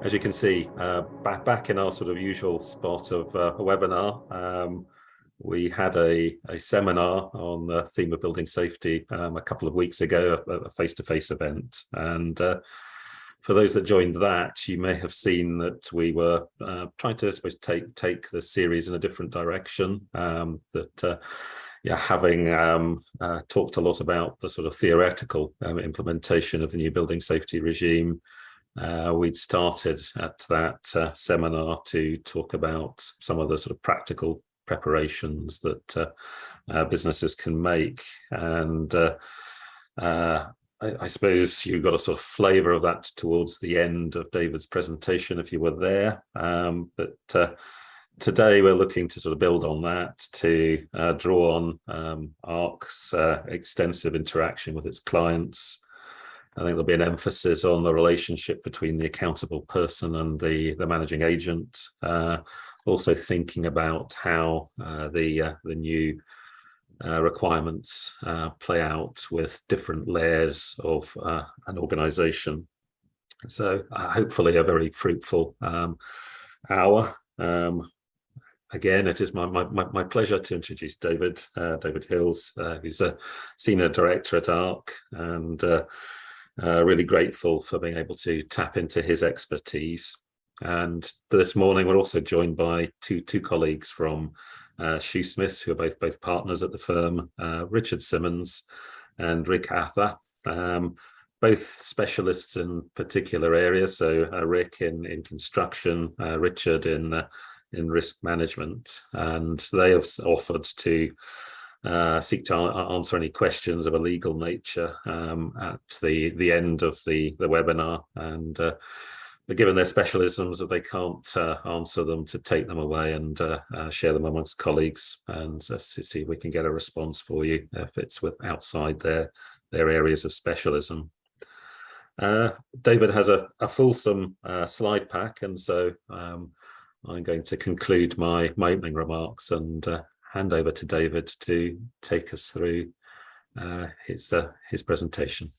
As you can see, back in our sort of usual spot of a webinar, we had a seminar on the theme of building safety a couple of weeks ago, a face-to-face event. And for those that joined that, you may have seen that we were trying to, I suppose, take the series in a different direction. Having talked a lot about the sort of theoretical implementation of the new building safety regime, we'd started at that seminar to talk about some of the sort of practical preparations that businesses can make. And I suppose you got a sort of flavour of that towards the end of David's presentation if you were there. But today we're looking to sort of build on that to draw on ARC's extensive interaction with its clients. I think there'll be an emphasis on the relationship between the accountable person and the managing agent. Also thinking about how the new requirements play out with different layers of an organization. So hopefully a very fruitful hour. Again, it is my pleasure to introduce David Hills, who's a Senior Director at ARC, and really grateful for being able to tap into his expertise. And this morning we're also joined by two colleagues from Shoosmiths, who are both partners at the firm, Richard Simmons and Rick Atha, both specialists in particular areas. So Rick in construction, Richard in risk management, and they have offered to seek to answer any questions of a legal nature at the end of the webinar. And given their specialisms, that they can't answer them, to take them away and share them amongst colleagues, and to see if we can get a response for you if it's outside their areas of specialism. David has a fulsome slide pack, and so I'm going to conclude my opening remarks and hand over to David to take us through his presentation.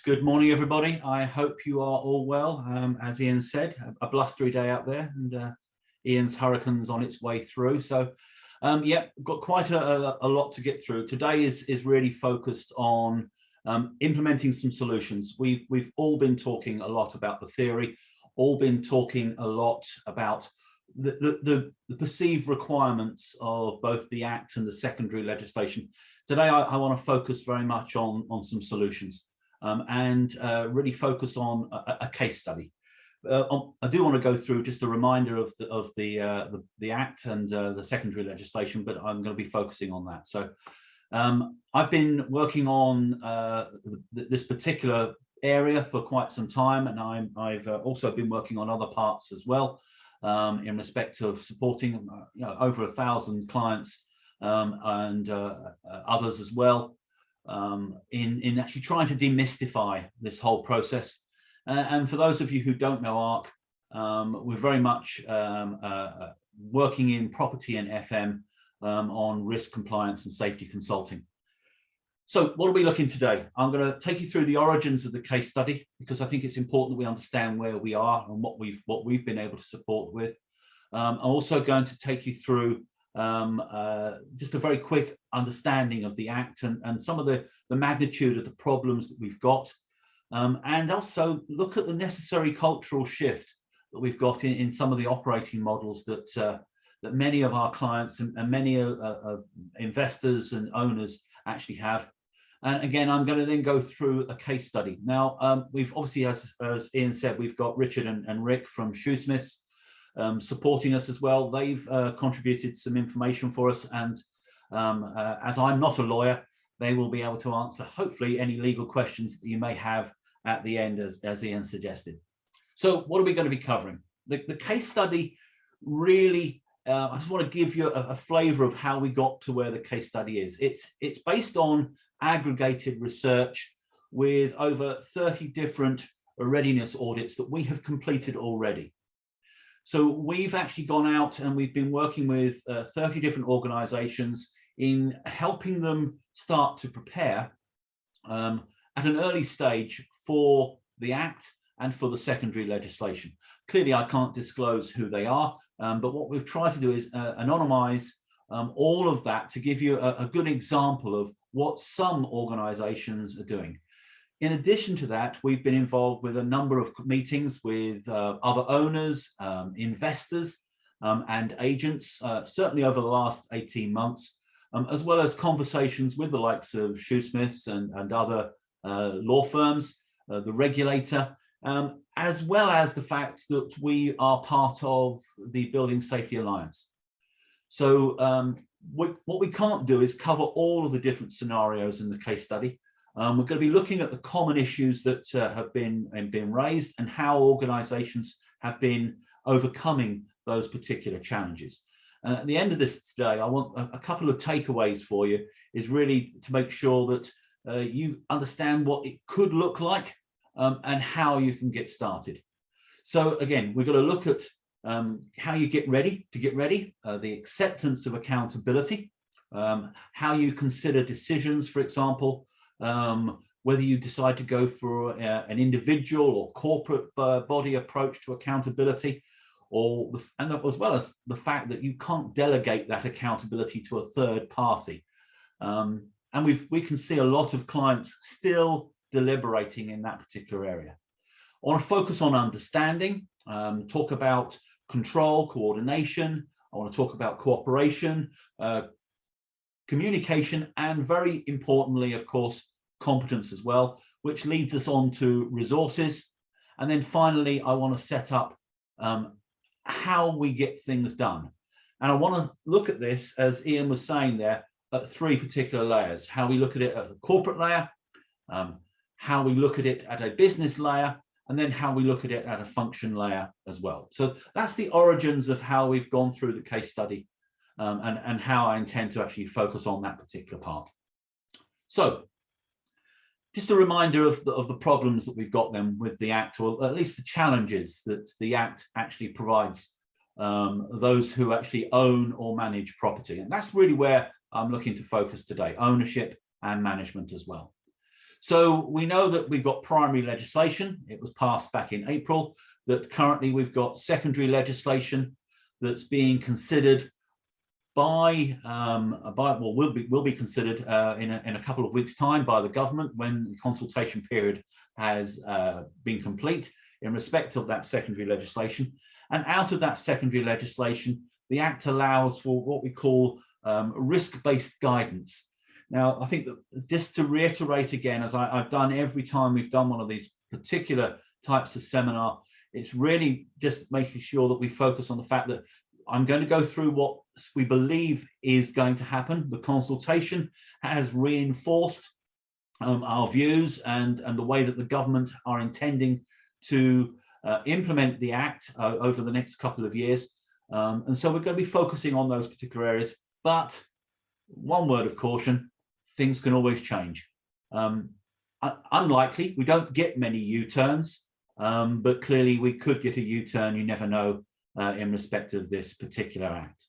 Good morning, everybody. I hope you are all well. As Ian said, a blustery day out there, and Ian's hurricane's on its way through. So, got quite a lot to get through. Today is really focused on implementing some solutions. We've all been talking a lot about the theory, all been talking a lot about the perceived requirements of both the Act and the secondary legislation. Today, I want to focus very much on some solutions. And really focus on a case study. I do want to go through just a reminder of the Act and the secondary legislation, but I'm going to be focusing on that. So I've been working on this particular area for quite some time, and I've also been working on other parts as well in respect of supporting over 1,000 clients and others as well. In actually trying to demystify this whole process. And for those of you who don't know ARC, we're very much working in property and FM on risk compliance and safety consulting. So what are we looking today? I'm going to take you through the origins of the case study, because I think it's important that we understand where we are and what we've been able to support with. I'm also going to take you through just a very quick understanding of the Act and some of the magnitude of the problems that we've got, and also look at the necessary cultural shift that we've got in some of the operating models that many of our clients and many investors and owners actually have. And again, I'm going to then go through a case study. Now, we've obviously, as Ian said, we've got Richard and Rick from Shoosmiths supporting us as well. They've contributed some information for us, and as I'm not a lawyer, they will be able to answer hopefully any legal questions that you may have at the end, as Ian suggested. So what are we going to be covering? The case study really, I just want to give you a flavour of how we got to where the case study is. It's based on aggregated research with over 30 different readiness audits that we have completed already. So we've actually gone out and we've been working with 30 different organizations in helping them start to prepare at an early stage for the Act and for the secondary legislation. Clearly, I can't disclose who they are, but what we've tried to do is anonymize all of that to give you a good example of what some organizations are doing. In addition to that, we've been involved with a number of meetings with other owners, investors, and agents, certainly over the last 18 months, as well as conversations with the likes of Shoesmiths and other law firms, the regulator, as well as the fact that we are part of the Building Safety Alliance. So what we can't do is cover all of the different scenarios in the case study. We're going to be looking at the common issues that have been raised and how organizations have been overcoming those particular challenges. And at the end of this today, I want a couple of takeaways for you, is really to make sure that you understand what it could look like and how you can get started. So again, we're going to look at how you get ready, the acceptance of accountability, how you consider decisions, for example, whether you decide to go for an individual or corporate body approach to accountability, and as well as the fact that you can't delegate that accountability to a third party. And we can see a lot of clients still deliberating in that particular area. I want to focus on understanding, talk about control, coordination. I want to talk about cooperation, communication, and very importantly, of course, competence as well, which leads us on to resources. And then finally, I want to set up how we get things done. And I want to look at this, as Ian was saying there, at three particular layers: how we look at it at the corporate layer, how we look at it at a business layer, and then how we look at it at a function layer as well. So that's the origins of how we've gone through the case study, and how I intend to actually focus on that particular part. So just a reminder of the problems that we've got then with the Act, or at least the challenges that the Act actually provides those who actually own or manage property. And that's really where I'm looking to focus today: ownership and management as well. So we know that we've got primary legislation. It was passed back in April. That currently we've got secondary legislation that's being considered will be considered in a couple of weeks' time by the government, when the consultation period has been complete in respect of that secondary legislation. And out of that secondary legislation, the Act allows for what we call risk-based guidance. Now, I think that, just to reiterate again, as I've done every time we've done one of these particular types of seminar, it's really just making sure that we focus on the fact that I'm going to go through what we believe is going to happen. The consultation has reinforced our views and the way that the government are intending to implement the Act over the next couple of years. And so we're going to be focusing on those particular areas. But one word of caution: things can always change. Unlikely, we don't get many U-turns, but clearly we could get a U-turn, you never know, in respect of this particular Act.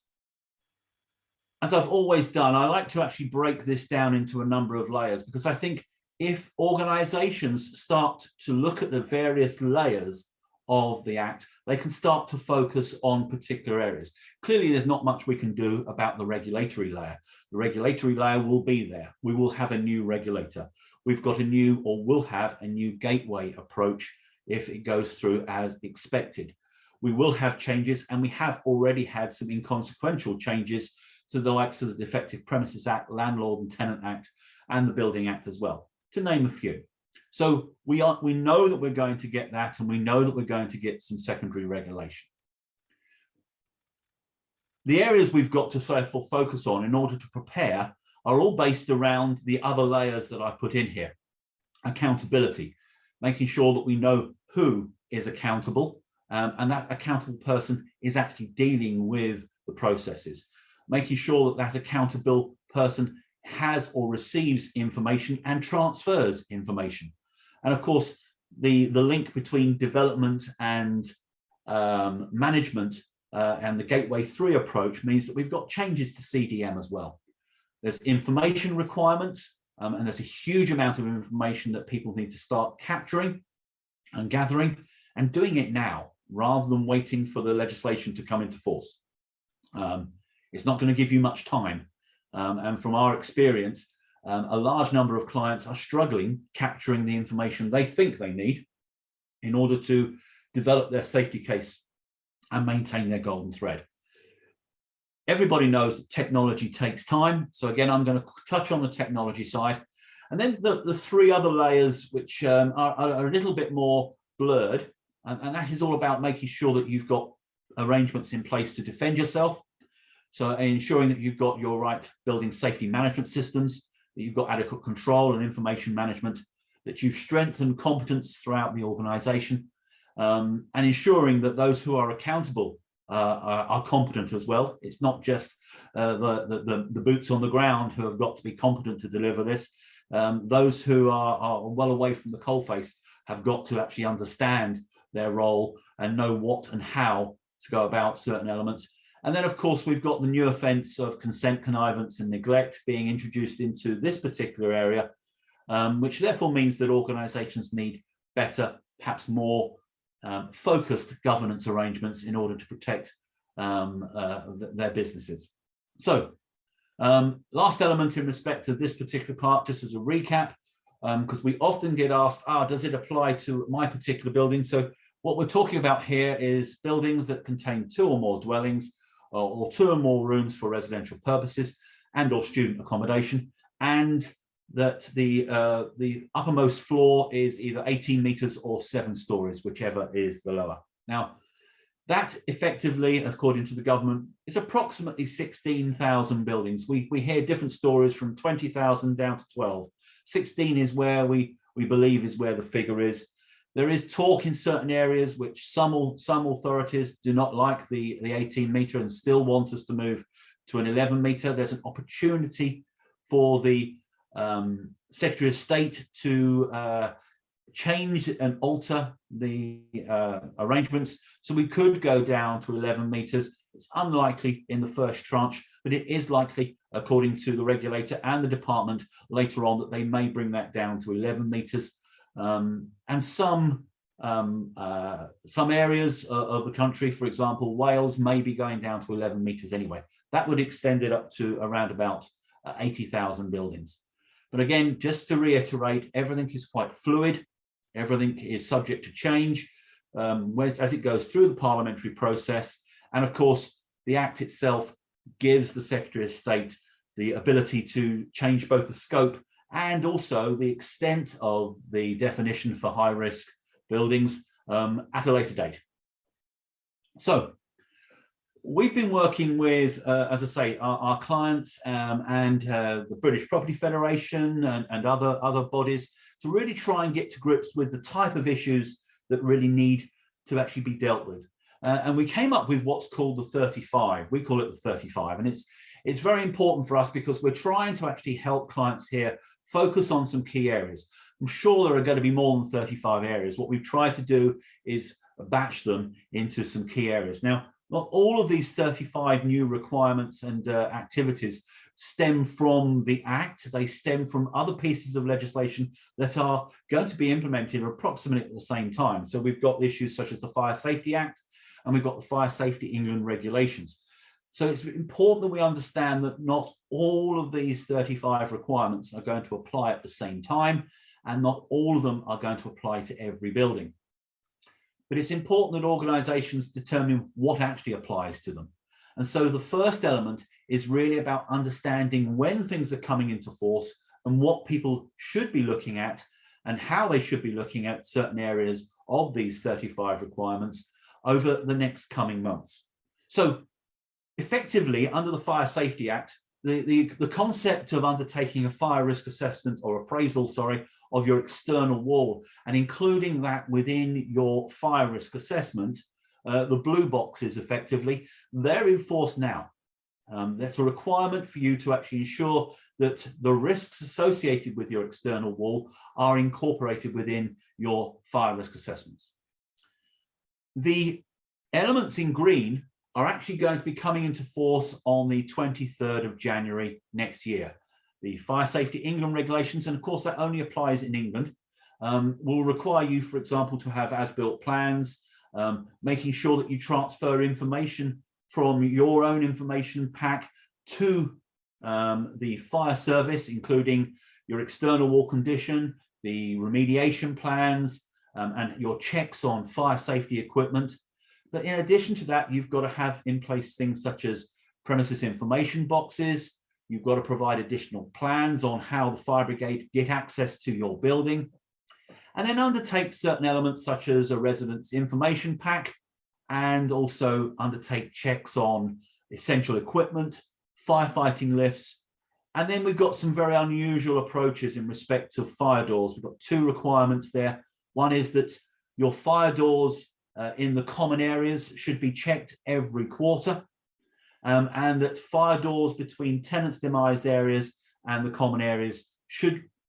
As I've always done, I like to actually break this down into a number of layers, because I think if organizations start to look at the various layers of the Act, they can start to focus on particular areas. Clearly, there's not much we can do about the regulatory layer. The regulatory layer will be there. We will have a new regulator. We've got a new, or will have a new gateway approach if it goes through as expected. We will have changes, and we have already had some inconsequential changes to the likes of the Defective Premises Act, Landlord and Tenant Act, and the Building Act as well, to name a few. So we know that we're going to get that, and we know that we're going to get some secondary regulation. The areas we've got to therefore focus on in order to prepare are all based around the other layers that I put in here. Accountability, making sure that we know who is accountable, and that accountable person is actually dealing with the processes. Making sure that that accountable person has or receives information and transfers information. And of course, the link between development and management and the Gateway 3 approach means that we've got changes to CDM as well. There's information requirements, and there's a huge amount of information that people need to start capturing. and gathering, and doing it now rather than waiting for the legislation to come into force. It's not going to give you much time. And from our experience, a large number of clients are struggling capturing the information they think they need in order to develop their safety case and maintain their golden thread. Everybody knows that technology takes time. So again, I'm going to touch on the technology side. And then the three other layers, which are a little bit more blurred, and that is all about making sure that you've got arrangements in place to defend yourself. So ensuring that you've got your right building safety management systems, that you've got adequate control and information management, that you've strengthened competence throughout the organization, and ensuring that those who are accountable are competent as well. It's not just the boots on the ground who have got to be competent to deliver this. Those who are well away from the coalface have got to actually understand their role and know what and how to go about certain elements. And then, of course, we've got the new offence of consent, connivance and neglect being introduced into this particular area, which therefore means that organisations need better, perhaps more focused governance arrangements in order to protect their businesses. So, last element in respect of this particular part, just as a recap, because we often get asked, does it apply to my particular building? So what we're talking about here is buildings that contain 2 or more dwellings, or 2 or more rooms for residential purposes and or student accommodation, and that the uppermost floor is either 18 meters or 7 stories, whichever is the lower. Now, that effectively, according to the government, is approximately 16,000 buildings. We hear different stories from 20,000 down to 12. 16 is where we believe is where the figure is. There is talk in certain areas which some authorities do not like the 18 meter and still want us to move to an 11 meter. There's an opportunity for the Secretary of State to change and alter the arrangements. So we could go down to 11 meters. It's unlikely in the first tranche, but it is likely, according to the regulator and the department later on, that they may bring that down to 11 meters. And some areas of the country, for example, Wales, may be going down to 11 meters anyway. That would extend it up to around about 80,000 buildings. But again, just to reiterate, everything is quite fluid. Everything is subject to change as it goes through the parliamentary process. And of course, the Act itself gives the Secretary of State the ability to change both the scope and also the extent of the definition for high-risk buildings at a later date. So we've been working with, as I say, our clients and the British Property Federation and other bodies to really try and get to grips with the type of issues that really need to actually be dealt with. And we came up with what's called the 35. We call it the 35. And it's very important for us because we're trying to actually help clients here focus on some key areas. I'm sure there are going to be more than 35 areas. What we've tried to do is batch them into some key areas. Now, not all of these 35 new requirements and activities stem from the Act. They stem from other pieces of legislation that are going to be implemented approximately at the same time. So we've got issues such as the Fire Safety Act, and we've got the Fire Safety England regulations. So it's important that we understand that not all of these 35 requirements are going to apply at the same time, and not all of them are going to apply to every building. But it's important that organisations determine what actually applies to them. And so the first element is really about understanding when things are coming into force and what people should be looking at and how they should be looking at certain areas of these 35 requirements over the next coming months. So effectively, under the Fire Safety Act, the concept of undertaking a fire risk assessment or appraisal, of your external wall and including that within your fire risk assessment, the blue boxes effectively, they're in force now. That's a requirement for you to actually ensure that the risks associated with your external wall are incorporated within your fire risk assessments. The elements in green are actually going to be coming into force on the 23rd of January next year. The Fire Safety England regulations, and of course that only applies in England, will require you, for example, to have as-built plans, making sure that you transfer information from your own information pack to the fire service, including your external wall condition, the remediation plans, and your checks on fire safety equipment. But in addition to that, you've got to have in place things such as premises information boxes. You've got to provide additional plans on how the fire brigade get access to your building, and then undertake certain elements such as a residence information pack, and also undertake checks on essential equipment, firefighting lifts. And then we've got some very unusual approaches in respect to fire doors. We've got two requirements there. One is that your fire doors in the common areas should be checked every quarter, and that fire doors between tenants demised areas and the common areas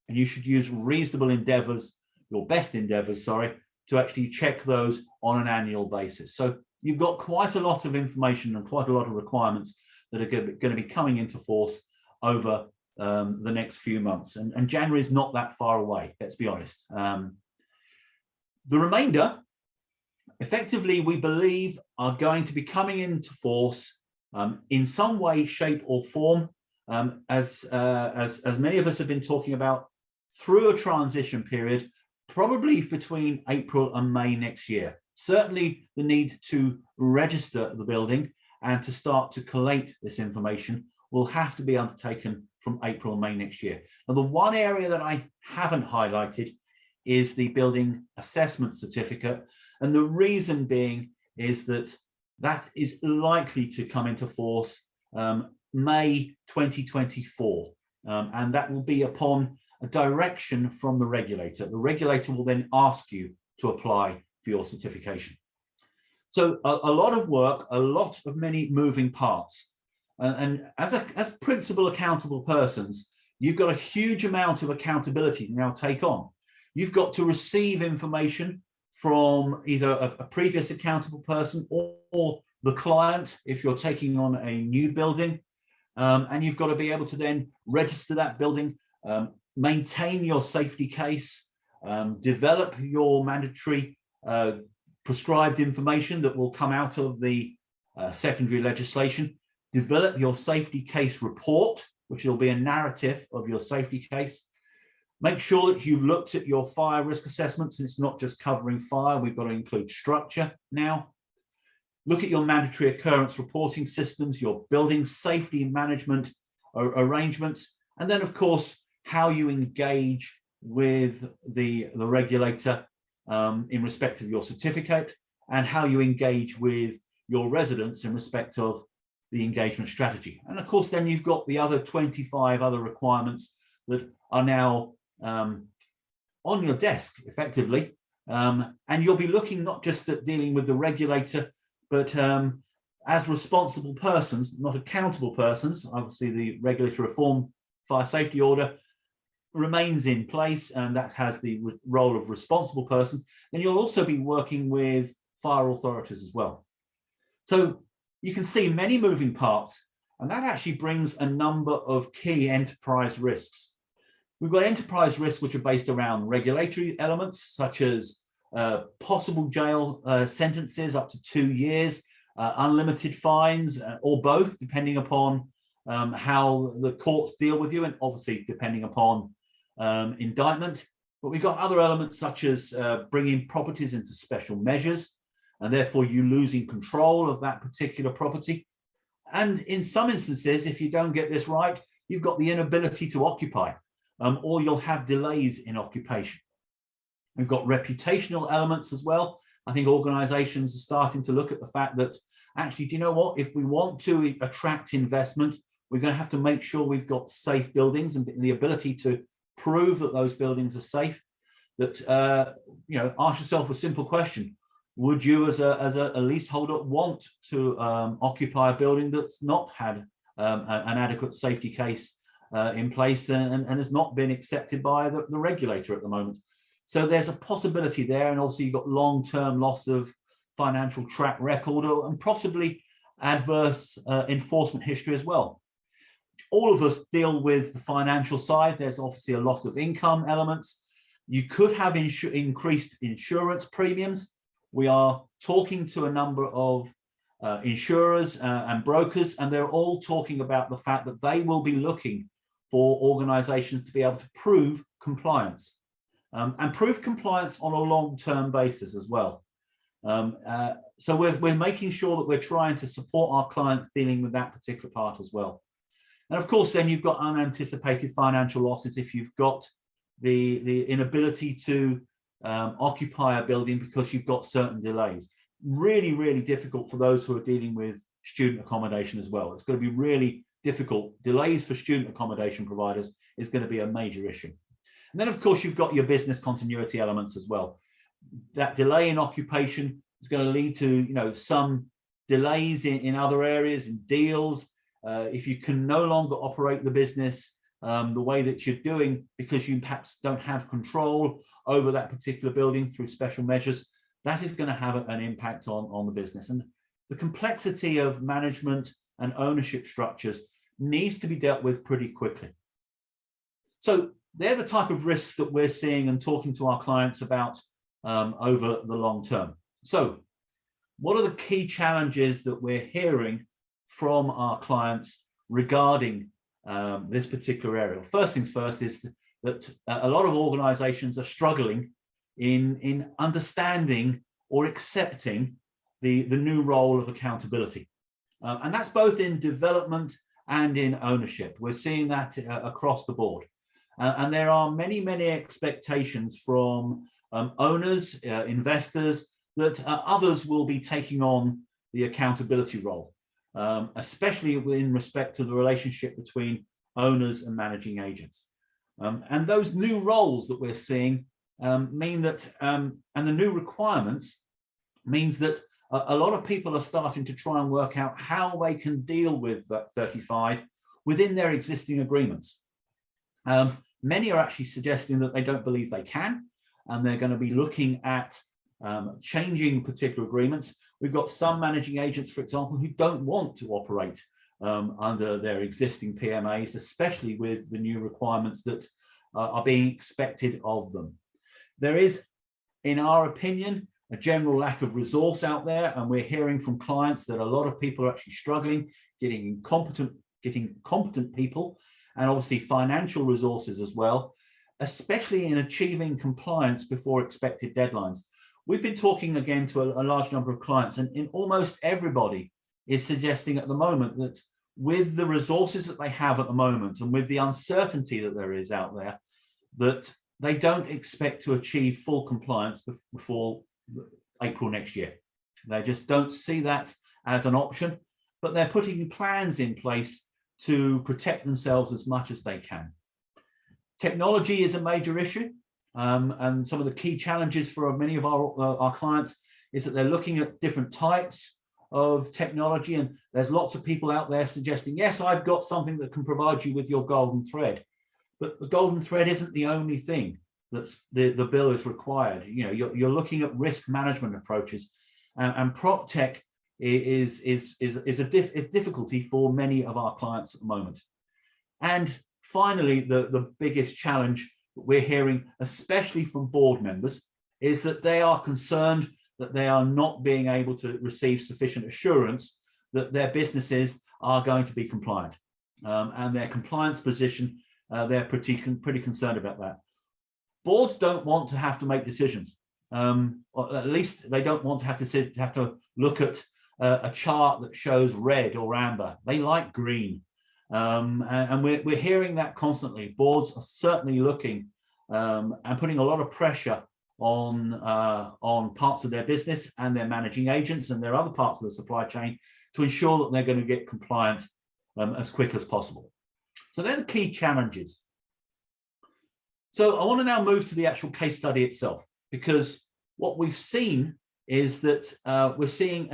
you should use reasonable endeavours, your best endeavours, sorry, to actually check those on an annual basis. So you've got quite a lot of information and quite a lot of requirements that are going to be coming into force over the next few months. And January is not that far away, let's be honest. The remainder, effectively, we believe are going to be coming into force in some way, shape or form, as many of us have been talking about, through a transition period, probably between April and May next year. Certainly the need to register the building and to start to collate this information will have to be undertaken from April and May next year. Now, the one area that I haven't highlighted is the building assessment certificate. And the reason being is that that is likely to come into force May 2024. And that will be upon a direction from the regulator. The regulator will then ask you to apply for your certification. So a lot of work, many moving parts. And as principal accountable persons, you've got a huge amount of accountability to now take on. You've got to receive information from either a previous accountable person or the client if you're taking on a new building. And you've got to be able to then register that building, maintain your safety case, develop your mandatory prescribed information that will come out of the secondary legislation, develop your safety case report, which will be a narrative of your safety case. Make sure that you've looked at your fire risk assessments, and it's not just covering fire, we've got to include structure now. Look at your mandatory occurrence reporting systems, your building safety management arrangements, and then of course, how you engage with the regulator in respect of your certificate, and how you engage with your residents in respect of the engagement strategy. And of course, then you've got the other 25 other requirements that are now on your desk effectively. And you'll be looking not just at dealing with the regulator, but as responsible persons, not accountable persons. Obviously, the Regulatory Reform Fire Safety Order remains in place, and that has the role of responsible person. Then you'll also be working with fire authorities as well. So you can see many moving parts, and that actually brings a number of key enterprise risks. We've got enterprise risks which are based around regulatory elements, such as possible jail sentences up to 2 years, unlimited fines, or both, depending upon how the courts deal with you, and obviously depending upon indictment. But we've got other elements such as bringing properties into special measures, and therefore you losing control of that particular property. And in some instances, if you don't get this right, you've got the inability to occupy, or you'll have delays in occupation. We've got reputational elements as well. I think organizations are starting to look at the fact that actually, do you know what? If we want to attract investment, we're going to have to make sure we've got safe buildings and the ability to prove that those buildings are safe. That, ask yourself a simple question. Would you as a leaseholder want to occupy a building that's not had an adequate safety case in place and has not been accepted by the regulator at the moment? So there's a possibility there, and also you've got long-term loss of financial track record and possibly adverse enforcement history as well. All of us deal with the financial side. There's obviously a loss of income elements. You could have increased insurance premiums. We are talking to a number of insurers and brokers, and they're all talking about the fact that they will be looking for organizations to be able to prove compliance and prove compliance on a long-term basis as well. So we're making sure that we're trying to support our clients dealing with that particular part as well. And of course, then you've got unanticipated financial losses if you've got the inability to occupy a building because you've got certain delays. Really, really difficult for those who are dealing with student accommodation as well. It's going to be really difficult. Delays for student accommodation providers is going to be a major issue. And then, of course, you've got your business continuity elements as well. That delay in occupation is going to lead to, some delays in other areas, in deals. If you can no longer operate the business the way that you're doing because you perhaps don't have control over that particular building through special measures, that is going to have an impact on the business. And the complexity of management and ownership structures needs to be dealt with pretty quickly. So they're the type of risks that we're seeing and talking to our clients about over the long term. So what are the key challenges that we're hearing from our clients regarding this particular area? First things first is that a lot of organizations are struggling in understanding or accepting the new role of accountability. And that's both in development and in ownership. We're seeing that across the board. And there are many, many expectations from owners, investors, that others will be taking on the accountability role, especially in respect to the relationship between owners and managing agents. And those new roles that we're seeing mean that, and the new requirements means that a lot of people are starting to try and work out how they can deal with that 35 within their existing agreements. Many are actually suggesting that they don't believe they can, and they're going to be looking at changing particular agreements. We've got some managing agents, for example, who don't want to operate under their existing PMAs, especially with the new requirements that are being expected of them. There is, in our opinion, a general lack of resource out there, and we're hearing from clients that a lot of people are actually struggling getting competent people, and obviously financial resources as well, especially in achieving compliance before expected deadlines. We've been talking again to a large number of clients, and in almost everybody is suggesting at the moment that with the resources that they have at the moment and with the uncertainty that there is out there, that they don't expect to achieve full compliance before April next year. They just don't see that as an option, but they're putting plans in place to protect themselves as much as they can. Technology is a major issue, and some of the key challenges for many of our clients is that they're looking at different types of technology, and there's lots of people out there suggesting, yes, I've got something that can provide you with your golden thread, but the golden thread isn't the only thing that's the bill is required. You're looking at risk management approaches, and prop tech is a difficulty for many of our clients at the moment. And finally, the biggest challenge that we're hearing, especially from board members, is that they are concerned that they are not being able to receive sufficient assurance that their businesses are going to be compliant, and their compliance position, they're pretty concerned about that. Boards don't want to have to make decisions, or at least they don't want to have to look at a chart that shows red or amber. They like green, and we're hearing that constantly. Boards are certainly looking and putting a lot of pressure on parts of their business and their managing agents and their other parts of the supply chain to ensure that they're going to get compliant as quick as possible. So they're the key challenges. So I want to now move to the actual case study itself, because what we've seen is that we're seeing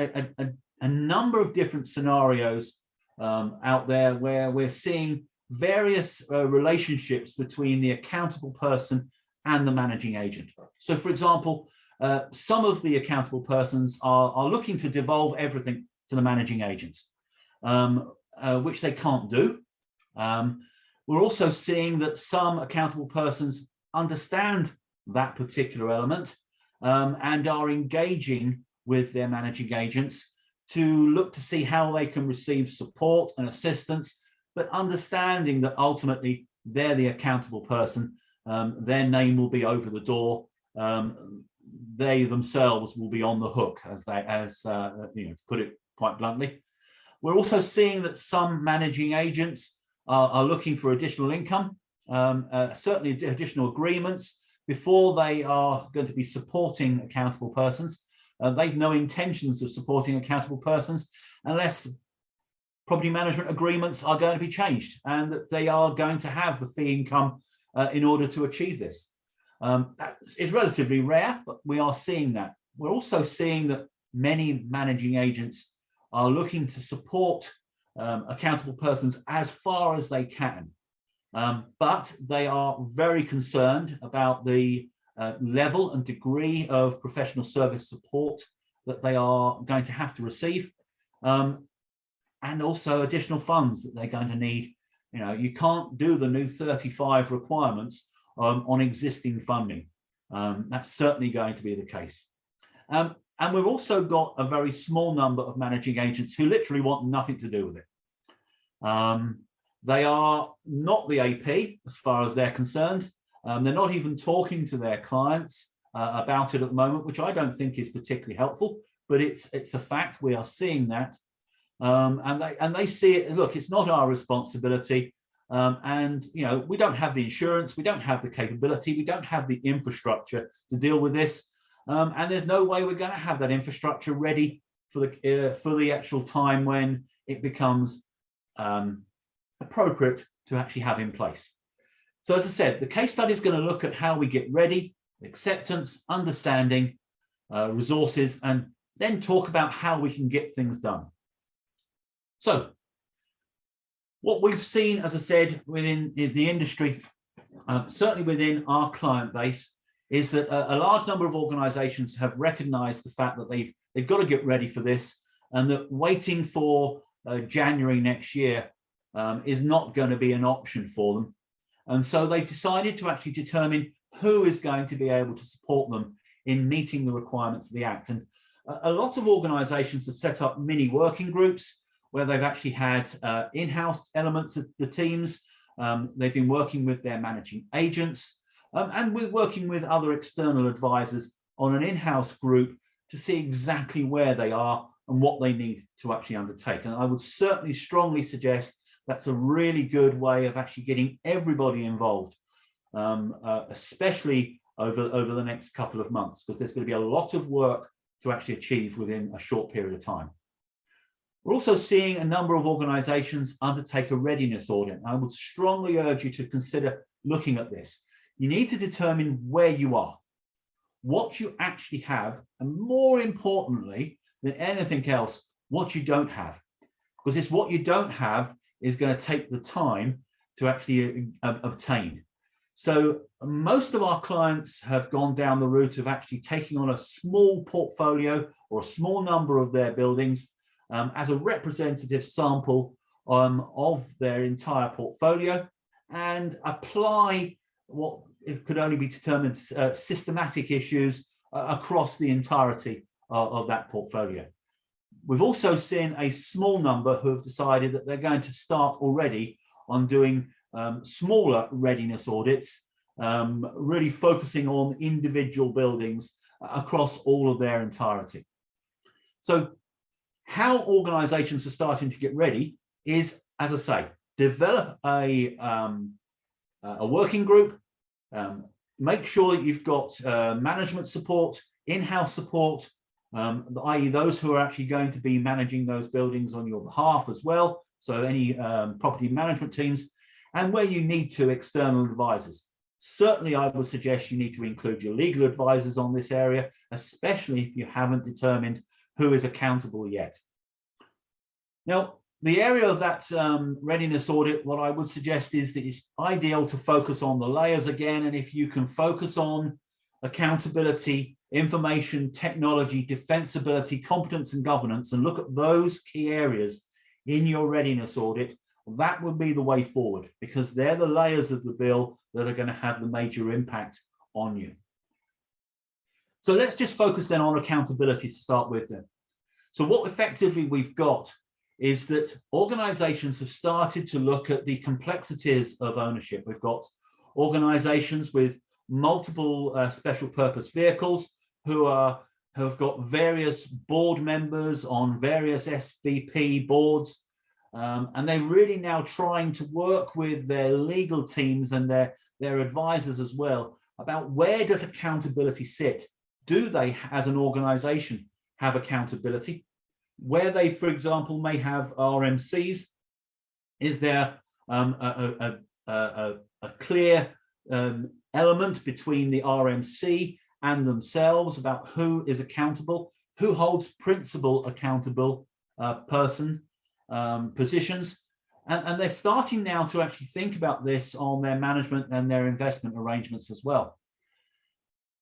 a number of different scenarios out there where we're seeing various relationships between the accountable person and the managing agent. So, for example, some of the accountable persons are looking to devolve everything to the managing agents, which they can't do. We're also seeing that some accountable persons understand that particular element, and are engaging with their managing agents to look to see how they can receive support and assistance, but understanding that ultimately they're the accountable person. Their name will be over the door. They themselves will be on the hook, to put it quite bluntly. We're also seeing that some managing agents are looking for additional income, certainly additional agreements before they are going to be supporting accountable persons. They've no intentions of supporting accountable persons unless property management agreements are going to be changed and that they are going to have the fee income in order to achieve this. That is relatively rare, but we are seeing that. We're also seeing that many managing agents are looking to support accountable persons as far as they can. But they are very concerned about the level and degree of professional service support that they are going to have to receive, and also additional funds that they're going to need. You can't do the new 35 requirements on existing funding. That's certainly going to be the case. And we've also got a very small number of managing agents who literally want nothing to do with it. They are not the AP as far as they're concerned. They're not even talking to their clients about it at the moment, which I don't think is particularly helpful, but it's a fact. We are seeing that. And they see it, look, it's not our responsibility. And we don't have the insurance, we don't have the capability, we don't have the infrastructure to deal with this. And there's no way we're going to have that infrastructure ready for the actual time when it becomes appropriate to actually have in place. So as I said, the case study is going to look at how we get ready, acceptance, understanding, resources, and then talk about how we can get things done. So what we've seen, as I said, within the industry, certainly within our client base, is that a large number of organizations have recognized the fact that they've got to get ready for this, and that waiting for January next year is not going to be an option for them. And so they've decided to actually determine who is going to be able to support them in meeting the requirements of the Act. And a lot of organizations have set up mini working groups where they've actually had in-house elements of the teams. They've been working with their managing agents and working with other external advisors on an in-house group to see exactly where they are and what they need to actually undertake. And I would certainly strongly suggest that's a really good way of actually getting everybody involved, especially over the next couple of months, because there's going to be a lot of work to actually achieve within a short period of time. We're also seeing a number of organizations undertake a readiness audit. I would strongly urge you to consider looking at this. You need to determine where you are, what you actually have, and more importantly than anything else, what you don't have. Because it's what you don't have is going to take the time to actually obtain. So most of our clients have gone down the route of actually taking on a small portfolio or a small number of their buildings as a representative sample of their entire portfolio, and apply what it could only be determined systematic issues across the entirety of that portfolio. We've also seen a small number who have decided that they're going to start already on doing smaller readiness audits, really focusing on individual buildings across all of their entirety. So how organizations are starting to get ready is, as I say, develop a working group, make sure that you've got management support, in-house support, i.e. those who are actually going to be managing those buildings on your behalf as well. So any property management teams, and where you need to, external advisors. Certainly, I would suggest you need to include your legal advisors on this area, especially if you haven't determined who is accountable yet. Now, the area of that readiness audit, what I would suggest is that it's ideal to focus on the layers again. And if you can focus on accountability, information, technology, defensibility, competence and governance, and look at those key areas in your readiness audit, that would be the way forward, because they're the layers of the bill that are going to have the major impact on you. So let's just focus then on accountability to start with then. So what effectively we've got is that organizations have started to look at the complexities of ownership. We've got organizations with multiple special purpose vehicles who have got various board members on various SVP boards. And they're really now trying to work with their legal teams and their advisors as well about where does accountability sit? Do they, as an organization, have accountability? Where they, for example, may have RMCs, is there a clear element between the RMC and themselves about who is accountable, who holds principal accountable positions? And they're starting now to actually think about this on their management and their investment arrangements as well.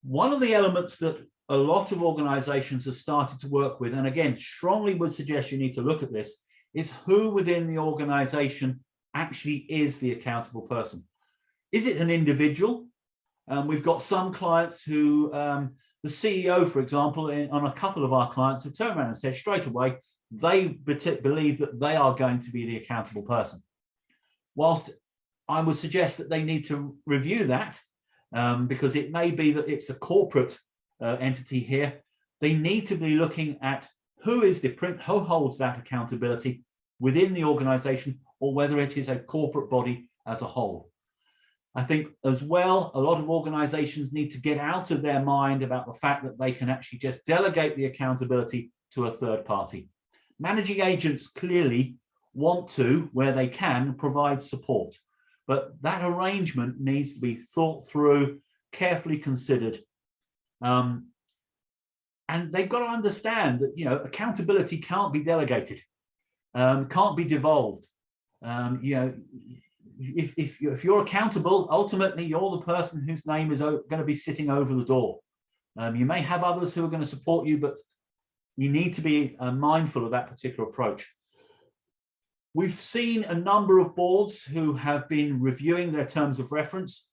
One of the elements that a lot of organizations have started to work with, and again, strongly would suggest you need to look at this, is who within the organization actually is the accountable person. Is it an individual? We've got some clients who, the CEO, for example, on a couple of our clients have turned around and said straight away, they believe that they are going to be the accountable person. Whilst I would suggest that they need to review that, because it may be that it's a corporate entity here, they need to be looking at who holds that accountability within the organization, or whether it is a corporate body as a whole. I think as well, a lot of organizations need to get out of their mind about the fact that they can actually just delegate the accountability to a third party. Managing agents clearly want to, where they can, provide support, but that arrangement needs to be thought through, carefully considered. And they've got to understand that, you know, accountability can't be delegated, can't be devolved. You know, if you're accountable, ultimately you're the person whose name is going to be sitting over the door. You may have others who are going to support you, but you need to be mindful of that particular approach. We've seen a number of boards who have been reviewing their terms of reference.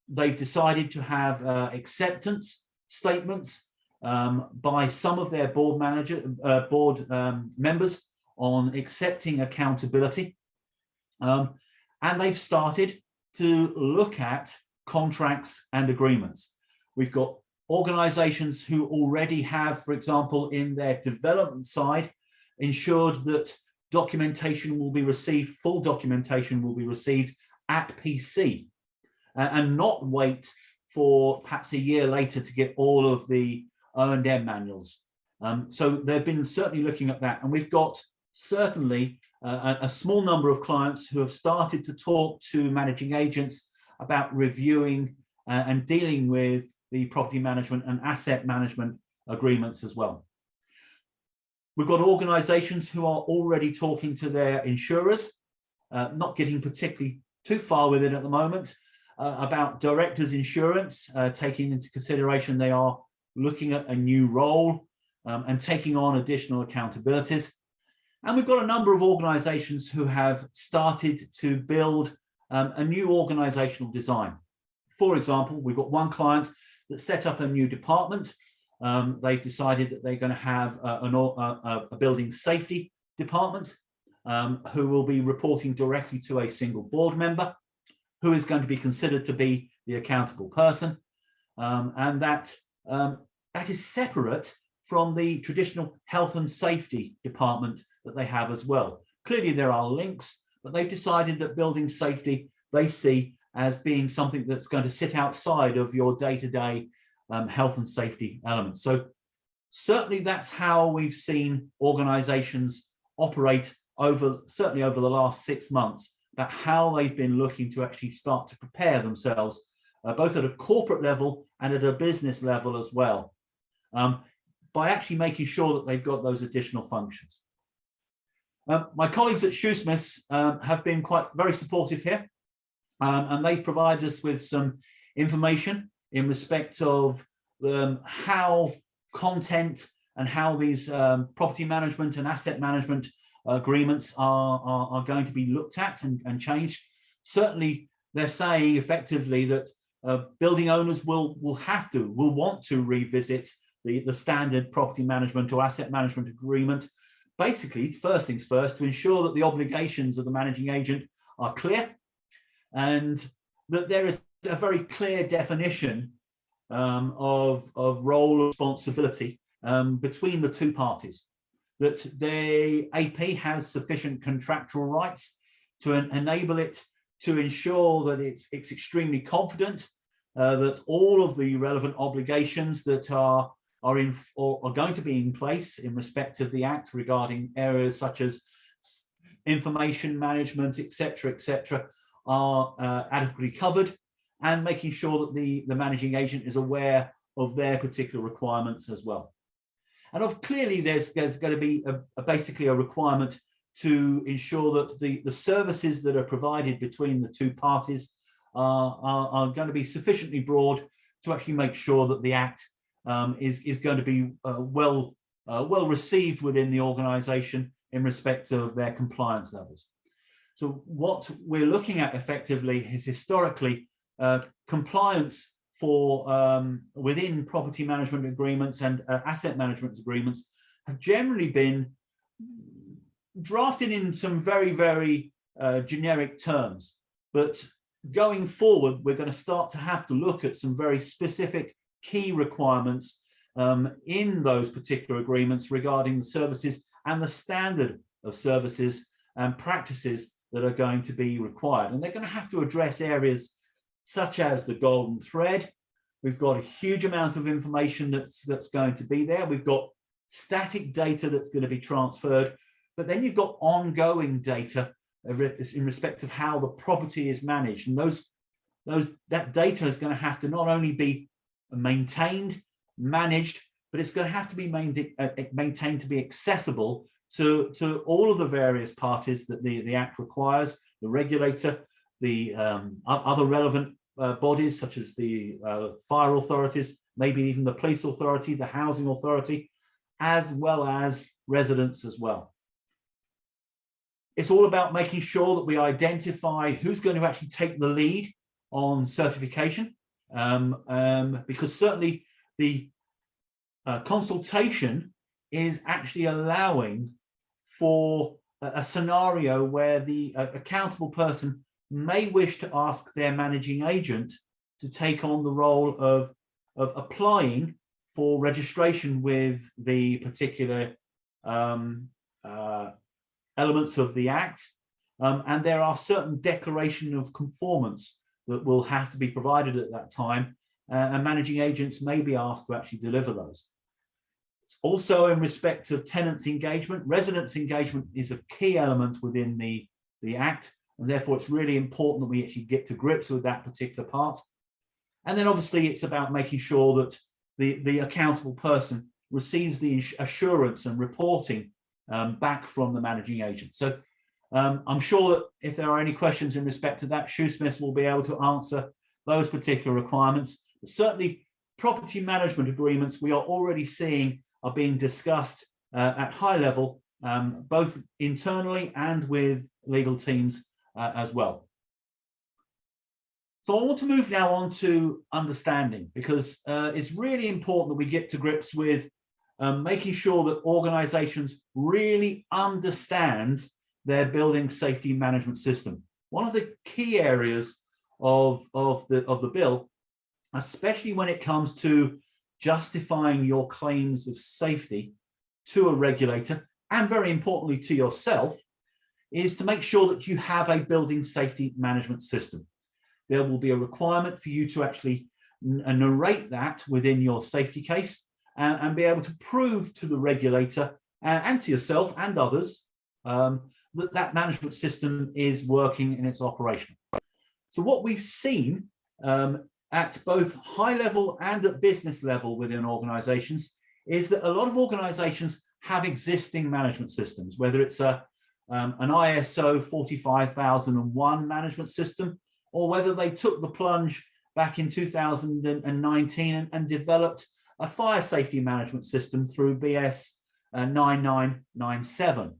They've decided to have acceptance statements by some of their board members on accepting accountability. And they've started to look at contracts and agreements. We've got organizations who already have, for example, in their development side, ensured that documentation will be received, full documentation will be received at PC, and not wait for perhaps a year later to get all of the O&M manuals. So they've been certainly looking at that. And we've got certainly a small number of clients who have started to talk to managing agents about reviewing and dealing with the property management and asset management agreements as well. We've got organizations who are already talking to their insurers, not getting particularly too far with it at the moment, about directors' insurance, taking into consideration they are looking at a new role and taking on additional accountabilities. And we've got a number of organizations who have started to build a new organizational design. For example, we've got one client that set up a new department. They've decided that they're going to have a building safety department who will be reporting directly to a single board member who is going to be considered to be the accountable person. And that is separate from the traditional health and safety department that they have as well. Clearly there are links, but they've decided that building safety they see as being something that's going to sit outside of your day-to-day health and safety elements. So certainly that's how we've seen organizations operate certainly over the last 6 months, about how they've been looking to actually start to prepare themselves, both at a corporate level and at a business level as well, by actually making sure that they've got those additional functions. My colleagues at Shoesmiths have been very supportive here, and they've provided us with some information in respect of how content and how these property management and asset management agreements are going to be looked at and changed. Certainly, they're saying effectively that building owners will want to revisit the standard property management or asset management agreement. Basically, first things first, to ensure that the obligations of the managing agent are clear, and that there is a very clear definition of role and responsibility between the two parties. That the AP has sufficient contractual rights to enable it to ensure that it's extremely confident that all of the relevant obligations that are going to be in place in respect of the Act regarding areas such as information management, etc., are adequately covered, and making sure that the managing agent is aware of their particular requirements as well. And clearly there's going to be basically a requirement to ensure that the services that are provided between the two parties are going to be sufficiently broad to actually make sure that the Act is going to be well received within the organisation in respect of their compliance levels. So what we're looking at effectively is historically compliance for within property management agreements and asset management agreements have generally been drafted in some very, very generic terms. But going forward, we're going to start to have to look at some very specific key requirements in those particular agreements regarding the services and the standard of services and practices that are going to be required. And they're going to have to address areas such as the golden thread. We've got a huge amount of information that's going to be there. We've got static data that's going to be transferred, but then you've got ongoing data in respect of how the property is managed. And that data is going to have to not only be maintained, managed, but it's going to have to be maintained to be accessible to all of the various parties that the Act requires, the regulator, the other relevant bodies such as the fire authorities, maybe even the police authority, the housing authority, as well as residents as well. It's all about making sure that we identify who's going to actually take the lead on certification, because certainly the consultation is actually allowing for a scenario where the accountable person may wish to ask their managing agent to take on the role of applying for registration with the particular elements of the Act, and there are certain declaration of conformance that will have to be provided at that time, and managing agents may be asked to actually deliver those. It's also in respect of tenants' engagement. Residents' engagement is a key element within the Act, and therefore it's really important that we actually get to grips with that particular part. And then obviously it's about making sure that the accountable person receives the assurance and reporting back from the managing agent. So I'm sure that if there are any questions in respect to that, Shoosmiths will be able to answer those particular requirements. But certainly property management agreements we are already seeing are being discussed at high level, both internally and with legal teams as well. So I want to move now on to understanding, because it's really important that we get to grips with making sure that organizations really understand their building safety management system. One of the key areas of the bill, especially when it comes to justifying your claims of safety to a regulator, and very importantly to yourself, is to make sure that you have a building safety management system. There will be a requirement for you to actually narrate that within your safety case and be able to prove to the regulator and to yourself and others that management system is working and it's operational. So what we've seen at both high level and at business level within organizations is that a lot of organizations have existing management systems, whether it's an ISO 45001 management system, or whether they took the plunge back in 2019 and developed a fire safety management system through BS 9997.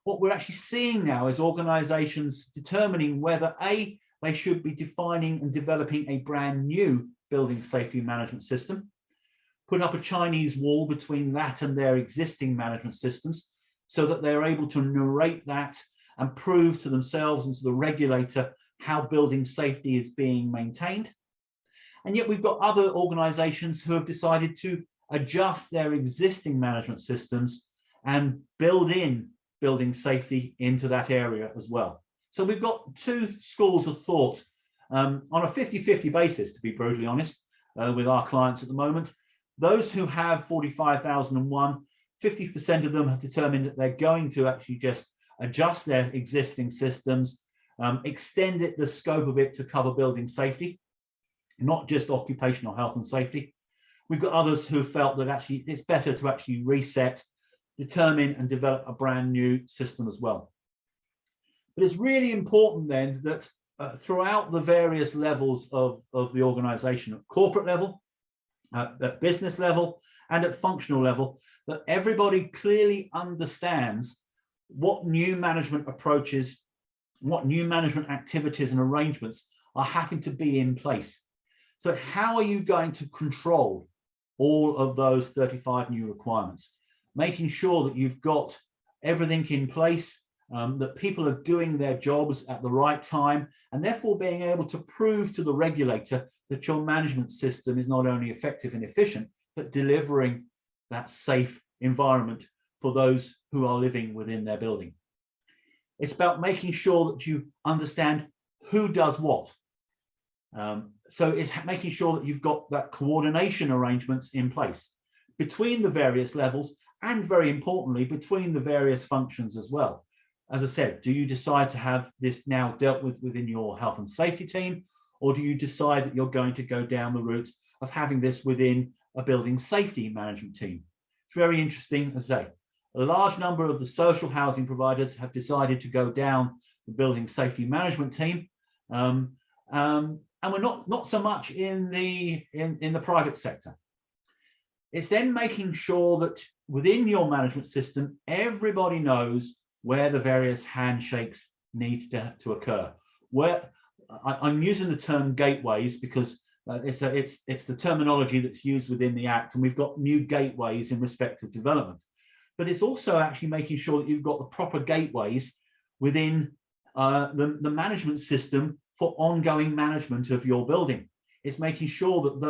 What we're actually seeing now is organizations determining whether A, they should be defining and developing a brand new building safety management system, put up a Chinese wall between that and their existing management systems so that they're able to narrate that and prove to themselves and to the regulator how building safety is being maintained. And yet we've got other organizations who have decided to adjust their existing management systems and build in building safety into that area as well. So we've got two schools of thought on a 50-50 basis, to be brutally honest, with our clients at the moment. Those who have 45001, 50% of them have determined that they're going to actually just adjust their existing systems, extend the scope of it to cover building safety, not just occupational health and safety. We've got others who felt that actually it's better to actually reset, determine and develop a brand new system as well. But it's really important then that throughout the various levels of the organization, at corporate level, at business level, and at functional level, that everybody clearly understands what new management approaches, what new management activities and arrangements are having to be in place. So how are you going to control all of those 35 new requirements? Making sure that you've got everything in place, that people are doing their jobs at the right time, and therefore being able to prove to the regulator that your management system is not only effective and efficient, but delivering that safe environment for those who are living within their building. It's about making sure that you understand who does what. So it's making sure that you've got that coordination arrangements in place between the various levels, and very importantly, between the various functions as well. As I said, do you decide to have this now dealt with within your health and safety team, or do you decide that you're going to go down the route of having this within a building safety management team? It's very interesting, as I say. A large number of the social housing providers have decided to go down the building safety management team, and we're not so much in the private sector. It's then making sure that within your management system, everybody knows where the various handshakes need to occur. Where I'm using the term gateways because it's the terminology that's used within the Act, and we've got new gateways in respect of development. But it's also actually making sure that you've got the proper gateways within the management system for ongoing management of your building. It's making sure that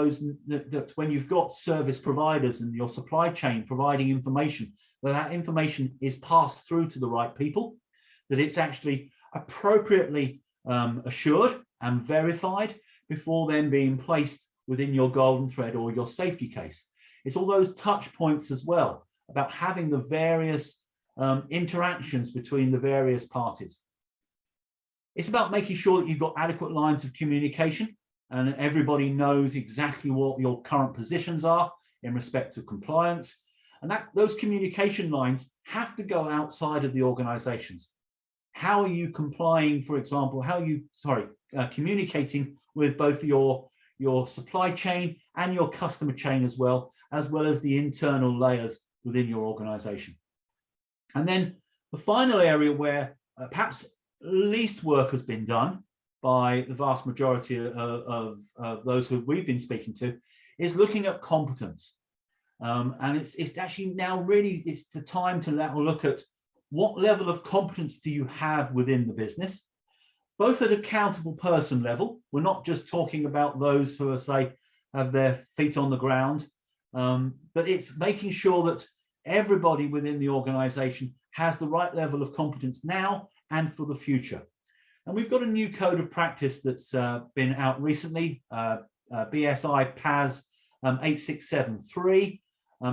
that when you've got service providers and your supply chain providing information, that information is passed through to the right people, that it's actually appropriately assured and verified before then being placed within your golden thread or your safety case. It's all those touch points as well about having the various interactions between the various parties. It's about making sure that you've got adequate lines of communication and everybody knows exactly what your current positions are in respect to compliance. And those communication lines have to go outside of the organizations. How are you complying, for example, how are you, communicating with both your supply chain and your customer chain as well as the internal layers within your organization. And then the final area where perhaps least work has been done by the vast majority of those who we've been speaking to is looking at competence. And it's actually now really, it's the time to look at what level of competence do you have within the business, both at accountable person level. We're not just talking about those who are, say, have their feet on the ground, but it's making sure that everybody within the organization has the right level of competence now and for the future. And we've got a new code of practice that's been out recently, BSI PAS 8673,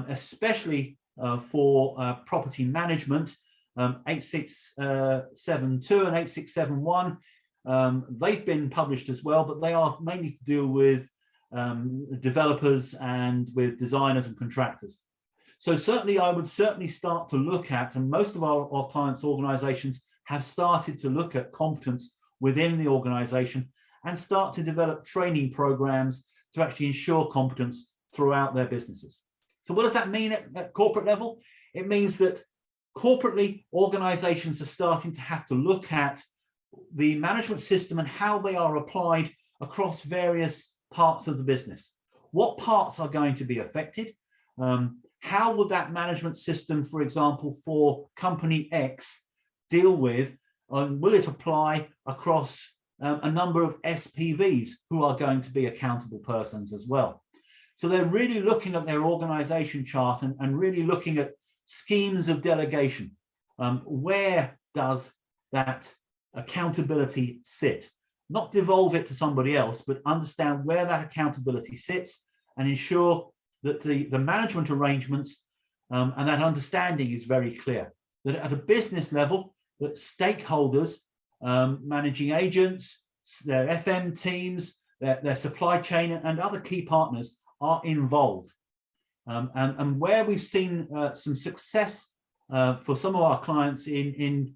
especially for property management, 8672 and 8671. They've been published as well, but they are mainly to do with developers and with designers and contractors. So certainly I would certainly start to look at, and most of our clients' organizations have started to look at competence within the organization and start to develop training programs to actually ensure competence throughout their businesses. So what does that mean at corporate level? It means that corporately, organizations are starting to have to look at the management system and how they are applied across various parts of the business. What parts are going to be affected? How would that management system, for example, for company X deal with, will it apply across a number of SPVs who are going to be accountable persons as well? So they're really looking at their organization chart and really looking at schemes of delegation. Where does that accountability sit? Not devolve it to somebody else, but understand where that accountability sits and ensure that the management arrangements and that understanding is very clear. That at a business level, that stakeholders, managing agents, their FM teams, their supply chain and other key partners are involved. And where we've seen some success for some of our clients in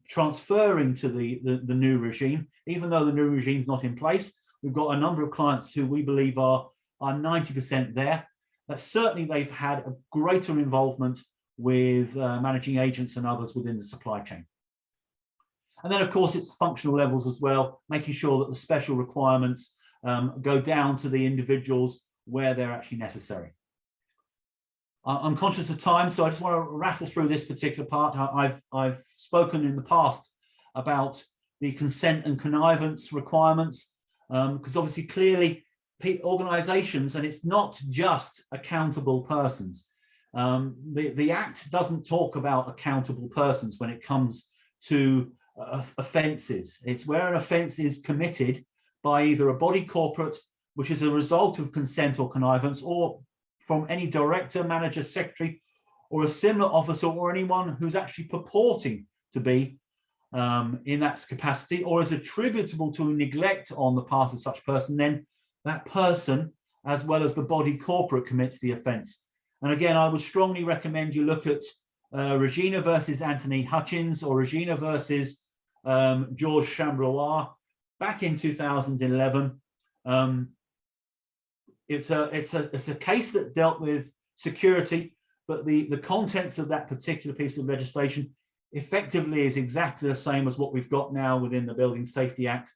transferring to the new regime, even though the new regime is not in place, we've got a number of clients who we believe are 90% there. But certainly they've had a greater involvement with managing agents and others within the supply chain. And then, of course, it's functional levels as well, making sure that the special requirements go down to the individuals where they're actually necessary. I'm conscious of time, so I just want to rattle through this particular part. I've spoken in the past about the consent and connivance requirements, because obviously clearly organizations, and it's not just accountable persons. The Act doesn't talk about accountable persons when it comes to offences. It's where an offence is committed by either a body corporate, which is a result of consent or connivance, or from any director, manager, secretary, or a similar officer, or anyone who's actually purporting to be in that capacity, or is attributable to neglect on the part of such person, then that person, as well as the body corporate, commits the offence. And again, I would strongly recommend you look at Regina versus Anthony Hutchins, or Regina versus George Chambrois back in 2011. It's a case that dealt with security, but the contents of that particular piece of legislation effectively is exactly the same as what we've got now within the Building Safety Act.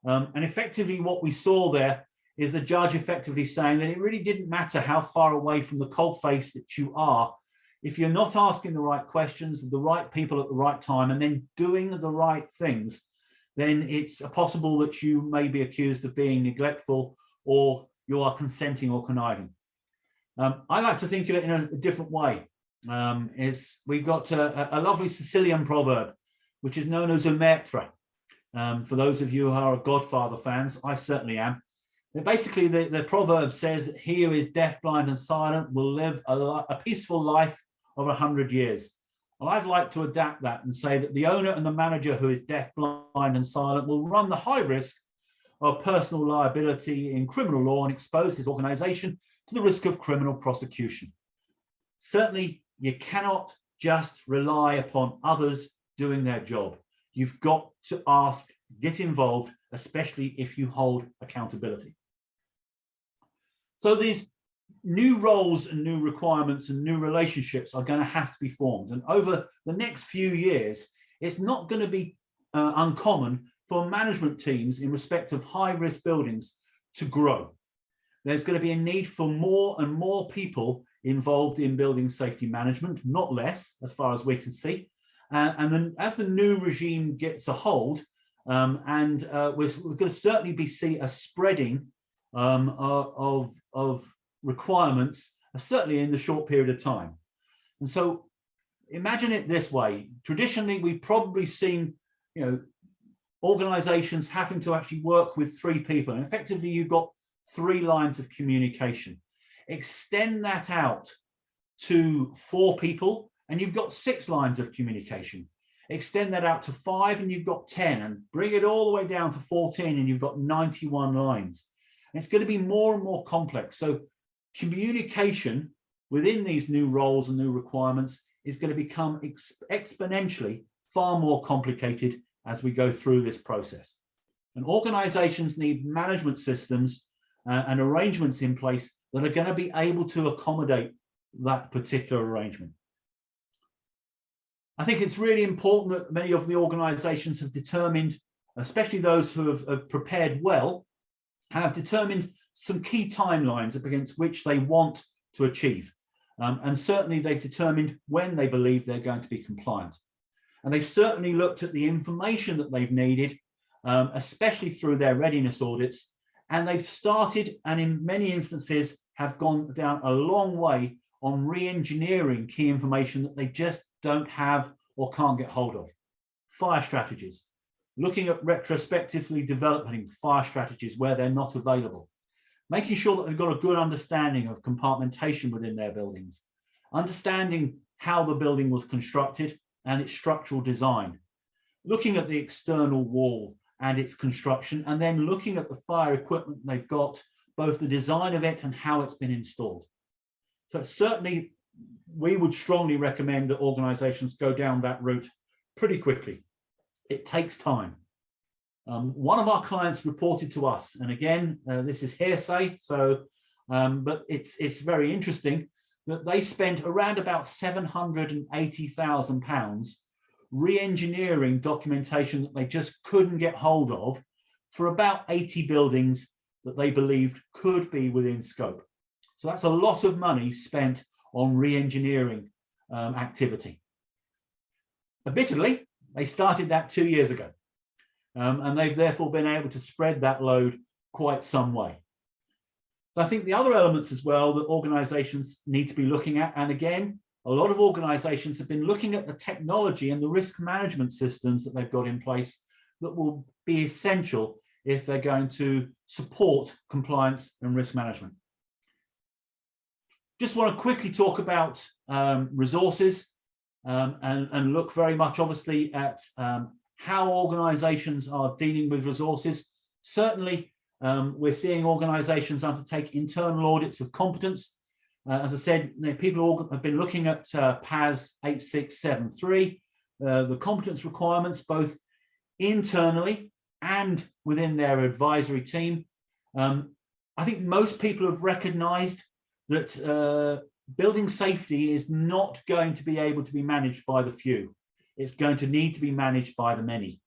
And effectively what we saw there is the judge effectively saying that it really didn't matter how far away from the coalface that you are. If you're not asking the right questions, the right people at the right time, and then doing the right things, then it's possible that you may be accused of being neglectful, or you are consenting or conniving. I like to think of it in a different way. We've got a lovely Sicilian proverb, which is known as omerta. For those of you who are Godfather fans, I certainly am. And basically, the proverb says that he who is deaf, blind, and silent will live a peaceful life of 100 years. Well, I'd like to adapt that and say that the owner and the manager who is deaf, blind, and silent will run the high risk of personal liability in criminal law and expose his organization to the risk of criminal prosecution. Certainly, you cannot just rely upon others doing their job. You've got to ask, get involved, especially if you hold accountability. So these new roles and new requirements and new relationships are going to have to be formed. And over the next few years, it's not going to be uncommon for management teams in respect of high-risk buildings to grow. There's going to be a need for more and more people involved in building safety management, not less, as far as we can see. And then as the new regime gets a hold, we're going to certainly see a spreading of requirements, certainly in the short period of time. And so imagine it this way. Traditionally, we've probably seen, organizations having to actually work with 3 people. And effectively, you've got 3 lines of communication. Extend that out to 4 people, and you've got 6 lines of communication. Extend that out to 5, and you've got 10, and bring it all the way down to 14, and you've got 91 lines. And it's going to be more and more complex. So communication within these new roles and new requirements is going to become exponentially far more complicated as we go through this process. And organizations need management systems and arrangements in place that are going to be able to accommodate that particular arrangement. I think it's really important that many of the organisations have determined, especially those who have prepared well, have determined some key timelines against which they want to achieve. And certainly they've determined when they believe they're going to be compliant. And they certainly looked at the information that they've needed, especially through their readiness audits. And they've started, and in many instances, have gone down a long way on re-engineering key information that they just don't have or can't get hold of. Fire strategies, looking at retrospectively developing fire strategies where they're not available, making sure that they've got a good understanding of compartmentation within their buildings, understanding how the building was constructed and its structural design, looking at the external wall and its construction, and then looking at the fire equipment they've got, both the design of it and how it's been installed. So certainly we would strongly recommend that organisations go down that route pretty quickly. It takes time. One of our clients reported to us, and again, this is hearsay, so but it's very interesting, that they spent around about £780,000 re-engineering documentation that they just couldn't get hold of for about 80 buildings that they believed could be within scope. So that's a lot of money spent on re-engineering activity. Admittedly, they started that 2 years ago, and they've therefore been able to spread that load quite some way. So I think the other elements as well that organisations need to be looking at, and again, a lot of organisations have been looking at the technology and the risk management systems that they've got in place that will be essential if they're going to support compliance and risk management. Just want to quickly talk about resources and look very much obviously at how organisations are dealing with resources. Certainly, we're seeing organisations undertake internal audits of competence. As I said, people have been looking at PAS 8673, the competence requirements both internally and within their advisory team. I think most people have recognised that building safety is not going to be able to be managed by the few. It's going to need to be managed by the many.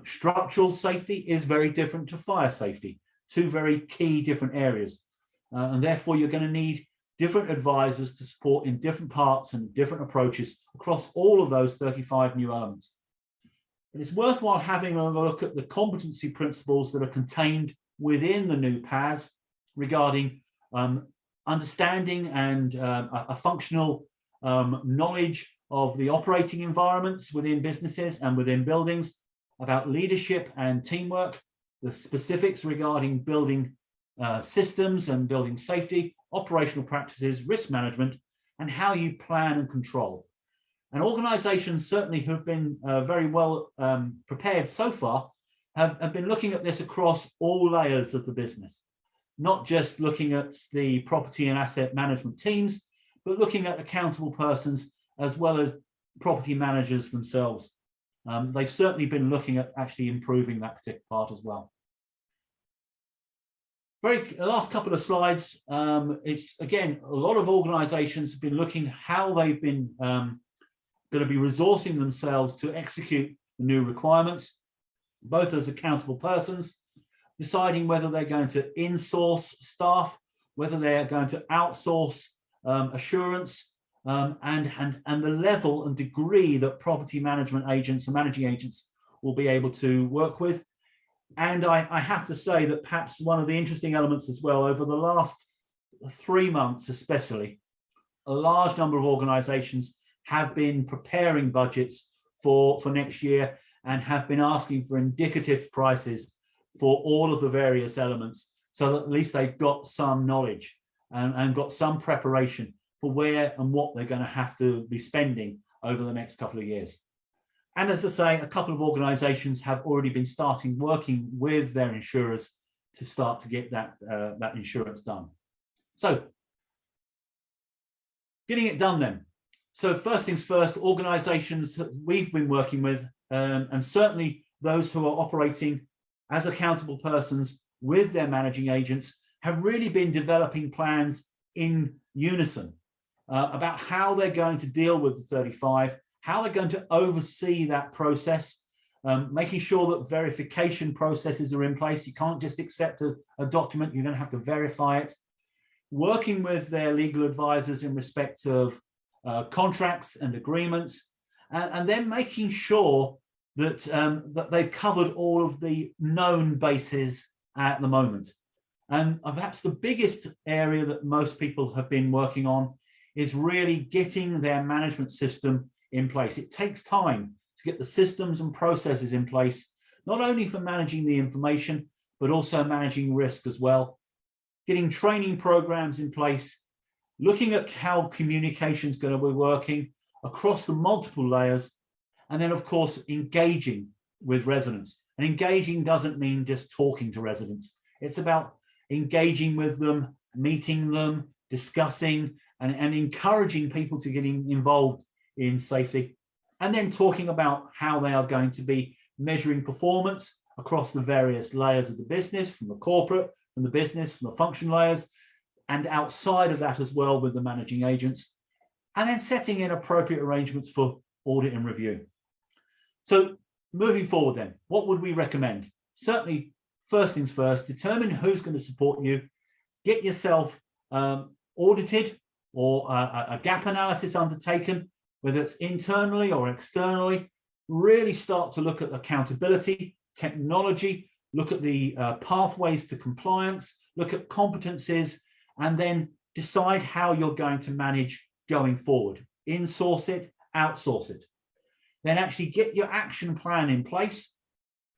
Structural safety is very different to fire safety, two very key different areas. And therefore, you're going to need different advisors to support in different parts and different approaches across all of those 35 new elements. But it's worthwhile having a look at the competency principles that are contained within the new PAS regarding understanding and a functional knowledge of the operating environments within businesses and within buildings, about leadership and teamwork, the specifics regarding building systems and building safety, operational practices, risk management, and how you plan and control. And organisations certainly who have been very well prepared so far have been looking at this across all layers of the business, not just looking at the property and asset management teams, but looking at accountable persons as well as property managers themselves. They've certainly been looking at actually improving that particular part as well. The last couple of slides, it's again, a lot of organisations have been looking how they've been going to be resourcing themselves to execute the new requirements, both as accountable persons, deciding whether they're going to in-source staff, whether they're going to outsource assurance, and the level and degree that property management agents and managing agents will be able to work with. And I have to say that perhaps one of the interesting elements as well, over the last 3 months especially, a large number of organisations have been preparing budgets for next year and have been asking for indicative prices for all of the various elements, so that at least they've got some knowledge and got some preparation for where and what they're going to have to be spending over the next couple of years. And as I say, a couple of organisations have already been working with their insurers to start to get that insurance done. So, getting it done then. So first things first, organisations that we've been working with, and certainly those who are operating as accountable persons with their managing agents, have really been developing plans in unison about how they're going to deal with the 35, how they're going to oversee that process, making sure that verification processes are in place. You can't just accept a document, you're going to have to verify it. Working with their legal advisors in respect of contracts and agreements, and then making sure that, that they've covered all of the known bases at the moment. And perhaps the biggest area that most people have been working on is really getting their management system in place. It takes time to get the systems and processes in place, not only for managing the information, but also managing risk as well. Getting training programs in place, looking at how communication is going to be working across the multiple layers, and then of course engaging with residents. And engaging doesn't mean just talking to residents. It's about engaging with them, meeting them, discussing, and encouraging people to get involved in safety, and then talking about how they are going to be measuring performance across the various layers of the business, from the corporate, from the business, from the function layers, and outside of that as well with the managing agents, and then setting in appropriate arrangements for audit and review. So moving forward then, what would we recommend? Certainly, first things first, determine who's going to support you, get yourself audited or a gap analysis undertaken, whether it's internally or externally. Really start to look at accountability, technology, look at the pathways to compliance, look at competencies, and then decide how you're going to manage going forward. Insource it, outsource it. Then actually get your action plan in place.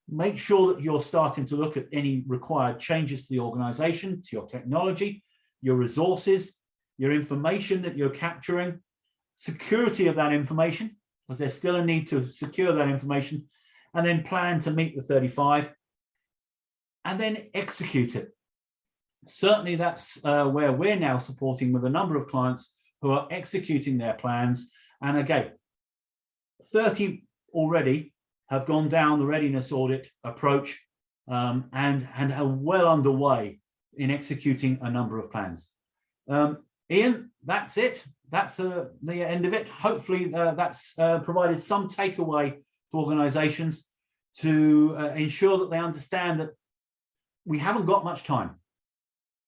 Make sure that you're starting to look at any required changes to the organization, to your technology, your resources, your information that you're capturing, security of that information, because there's still a need to secure that information, and then plan to meet the 35, and then execute it. Certainly that's where we're now supporting with a number of clients who are executing their plans. And again, 30 already have gone down the readiness audit approach and are well underway in executing a number of plans. Ian, that's it. That's the end of it. Hopefully that's provided some takeaway to organizations to ensure that they understand that we haven't got much time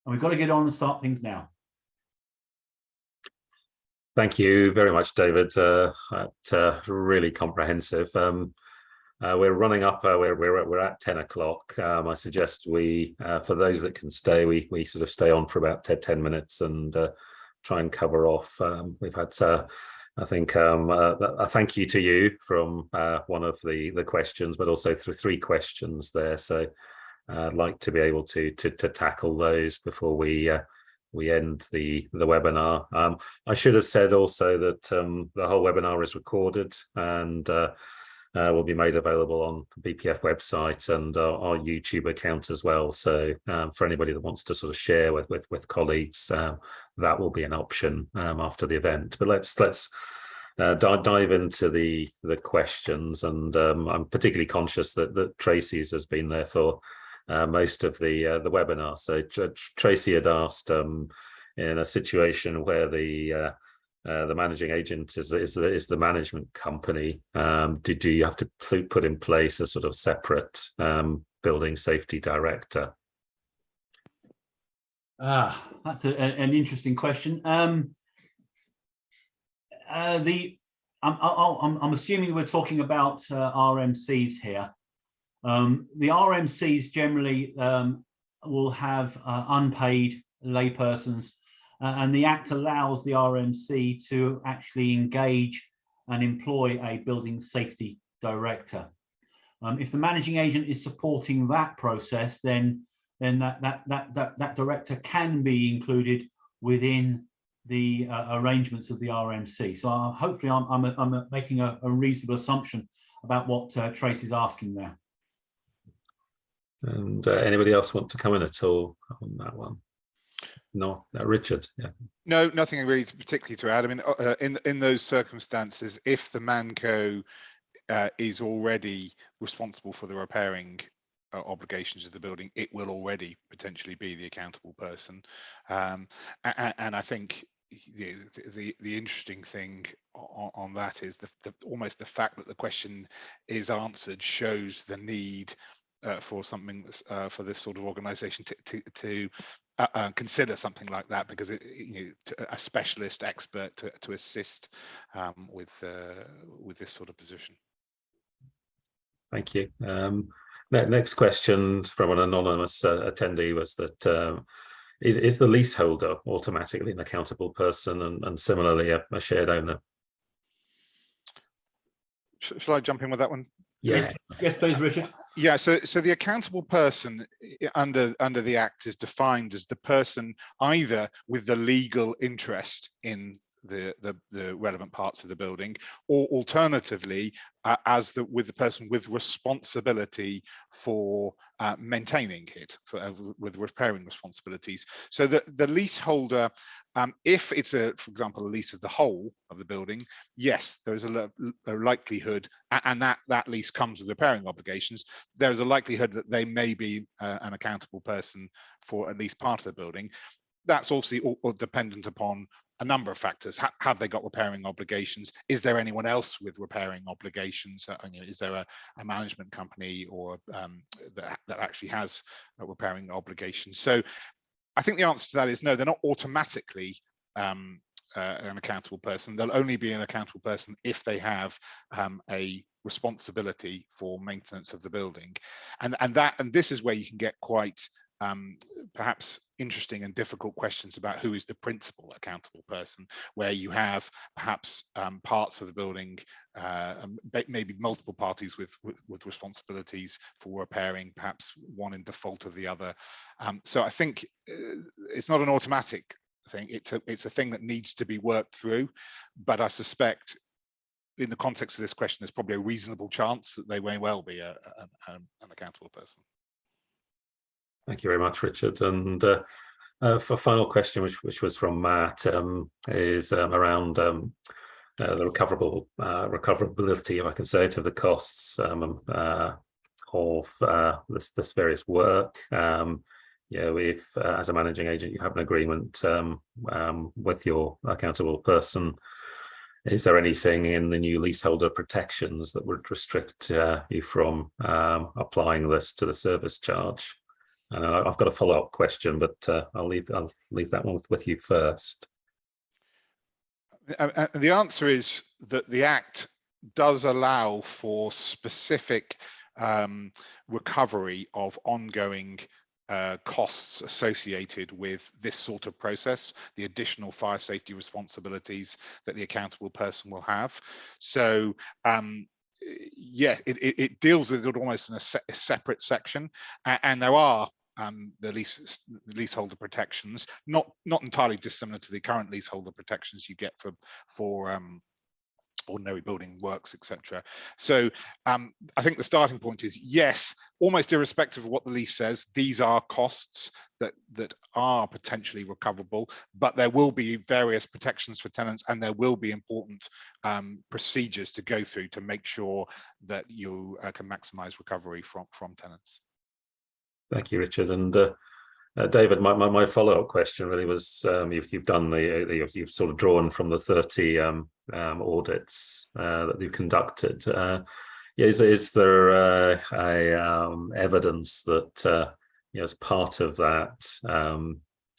and we've got to get on and start things now. Thank you very much, David. That's really comprehensive. We're running up. We're at 10 o'clock. I suggest we, for those that can stay, we sort of stay on for about 10 minutes and try and cover off. We've had, I think, a thank you to you from one of the questions, but also through 3 questions there. So I'd like to be able to tackle those before we end the webinar. I should have said also that the whole webinar is recorded and will be made available on the BPF website and our YouTube account as well. So for anybody that wants to sort of share with colleagues, that will be an option after the event. But let's dive into the questions, and I'm particularly conscious that Tracy's has been there for most of the webinar. So Tracy had asked, in a situation where the managing agent is the management company, do you have to put in place a sort of separate building safety director? That's an interesting question. I'm assuming we're talking about RMCs here. The RMCs generally will have unpaid laypersons, and the Act allows the RMC to actually engage and employ a building safety director. If the managing agent is supporting that process, then that director can be included within the arrangements of the RMC. So hopefully I'm making a reasonable assumption about what Tracy's asking there. And anybody else want to come in at all on that one? No, Richard. Yeah. No, nothing really particularly to add. I mean, in those circumstances, if the ManCo is already responsible for the repairing obligations of the building, it will already potentially be the accountable person. And I think, the interesting thing on that is almost the fact that the question is answered shows the need for something for this sort of organization to consider something like that, because a specialist expert to assist with this sort of position. Thank you. Next question from an anonymous attendee was that is the leaseholder automatically an accountable person and similarly a shared owner? Shall I jump in with that one? Yeah. Yes, please, Richard. Yeah, so the accountable person under the Act is defined as the person either with the legal interest in the relevant parts of the building, or alternatively with the person with responsibility for maintaining it, with repairing responsibilities. So the leaseholder, if it's for example, a lease of the whole of the building, yes, there is a likelihood, and that lease comes with repairing obligations. There is a likelihood that they may be an accountable person for at least part of the building. That's also all dependent upon a number of factors. Have they got repairing obligations? Is there anyone else with repairing obligations? Is there a management company or that actually has repairing obligations? So I think the answer to that is no, they're not automatically an accountable person. They'll only be an accountable person if they have a responsibility for maintenance of the building, and this is where you can get quite perhaps interesting and difficult questions about who is the principal accountable person, where you have perhaps parts of the building, maybe multiple parties with responsibilities for repairing, perhaps one in default of the other. So I think it's not an automatic thing. It's a thing that needs to be worked through, but I suspect in the context of this question, there's probably a reasonable chance that they may well be an accountable person. Thank you very much, Richard. And for final question, which was from Matt, is around the recoverability, if I can say it, of the costs of this various work. If as a managing agent you have an agreement with your accountable person, is there anything in the new leaseholder protections that would restrict you from applying this to the service charge? And I've got a follow-up question, but I'll leave that one with you first. The answer is that the Act does allow for specific recovery of ongoing costs associated with this sort of process, the additional fire safety responsibilities that the accountable person will have. So yeah, it deals with it almost in a separate section, and there are the leaseholder protections, not entirely dissimilar to the current leaseholder protections you get for ordinary building works, etc. So I think the starting point is yes, almost irrespective of what the lease says, these are costs that are potentially recoverable, but there will be various protections for tenants, and there will be important procedures to go through to make sure that you can maximize recovery from tenants. Thank you, Richard. And David, my follow-up question really was, you've done you've sort of drawn from the 30 audits that you've conducted. Is there evidence that as part of that,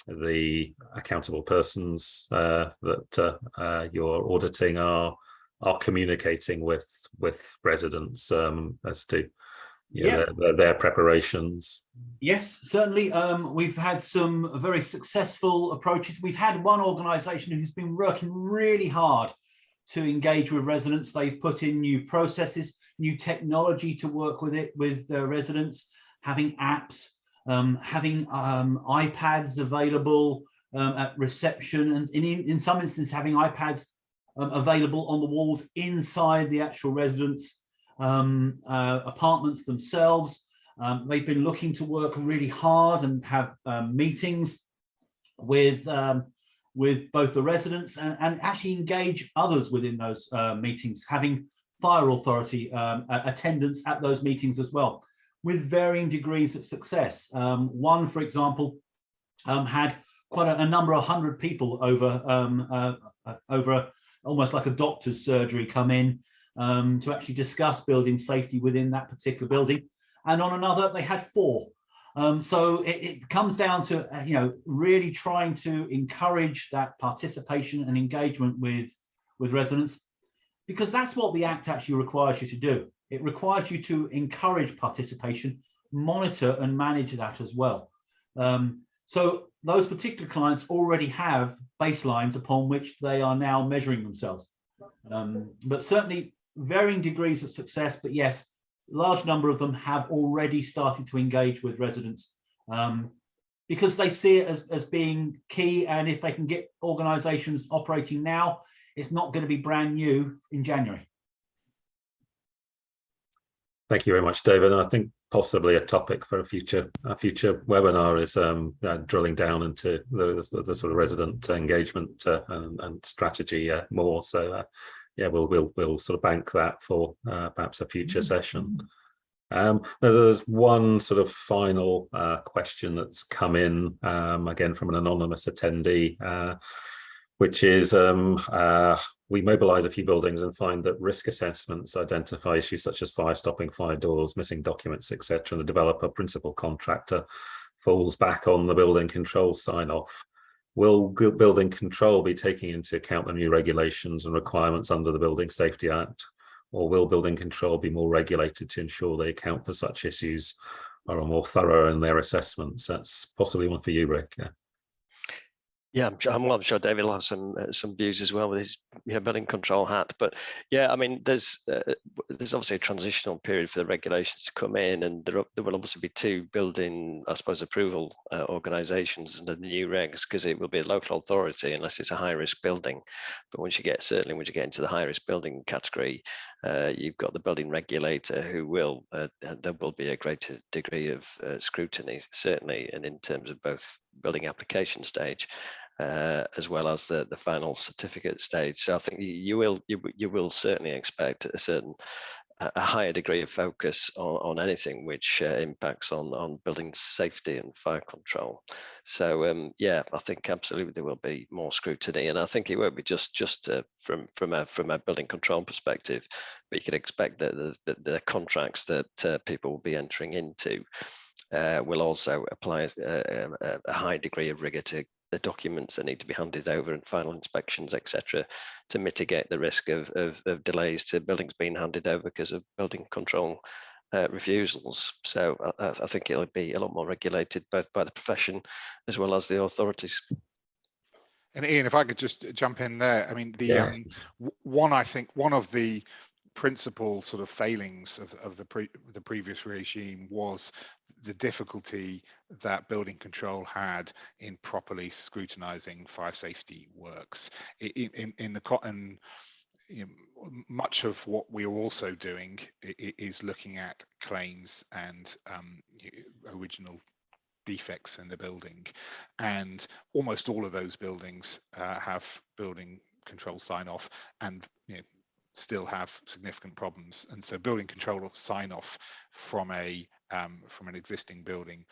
the accountable persons that you're auditing are communicating with residents as to their preparations? Yes, certainly. We've had some very successful approaches. We've had one organisation who's been working really hard to engage with residents. They've put in new processes, new technology to work with residents, having apps, having iPads available at reception, and in some instances having iPads available on the walls inside the actual residents' apartments themselves. They've been looking to work really hard and have meetings with both the residents and actually engage others within those meetings, having fire authority attendance at those meetings as well, with varying degrees of success. One, for example, had quite a number of hundred people over almost like a doctor's surgery come in to actually discuss building safety within that particular building. And on another, they had 4. So it comes down to, really trying to encourage that participation and engagement with residents, because that's what the Act actually requires you to do. It requires you to encourage participation, monitor and manage that as well. So those particular clients already have baselines upon which they are now measuring themselves. But certainly varying degrees of success, but yes, large number of them have already started to engage with residents because they see it as being key. And if they can get organizations operating now, it's not going to be brand new in January. Thank you very much, David. And I think possibly a topic for a future webinar is drilling down into the sort of resident engagement and strategy more. So yeah, we'll sort of bank that for perhaps a future session. There's one sort of final question that's come in again from an anonymous attendee, which is we mobilize a few buildings and find that risk assessments identify issues such as fire stopping, fire doors, missing documents, etc. And the developer principal contractor falls back on the building control sign off. Will building control be taking into account the new regulations and requirements under the Building Safety Act, or will building control be more regulated to ensure they account for such issues or are more thorough in their assessments? That's possibly one for you, Rick. Yeah, I'm sure David will have some views as well with his building control hat. But yeah, I mean, there's obviously a transitional period for the regulations to come in, and there will obviously be 2 building, I suppose, approval organisations under the new regs, because it will be a local authority unless it's a high risk building. But once you get into the high risk building category, you've got the building regulator who will there will be a greater degree of scrutiny, certainly, and in terms of both building application stage as well as the final certificate stage. So I think you will certainly expect a higher degree of focus on anything which impacts on building safety and fire control. So yeah, I think absolutely there will be more scrutiny, and I think it won't be just from a building control perspective, but you can expect that the contracts that people will be entering into will also apply a high degree of rigor to the documents that need to be handed over and final inspections, etc., to mitigate the risk of delays to buildings being handed over because of building control refusals. So I think it'll be a lot more regulated both by the profession as well as the authorities. And Ian, if I could just jump in there, I mean, one of the principal sort of failings of the previous regime was the difficulty that building control had in properly scrutinizing fire safety works. Much of what we are also doing is looking at claims and original defects in the building, and almost all of those buildings have building control sign off and still have significant problems. And so building control sign off from an existing building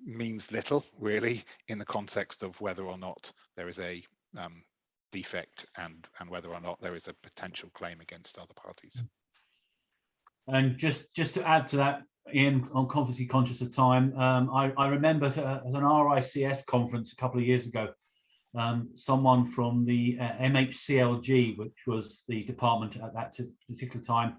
means little really in the context of whether or not there is a defect and whether or not there is a potential claim against other parties. And just to add to that, Ian, I'm obviously conscious of time. I remember at an RICS conference a couple of years ago, someone from the MHCLG, which was the department at that particular time,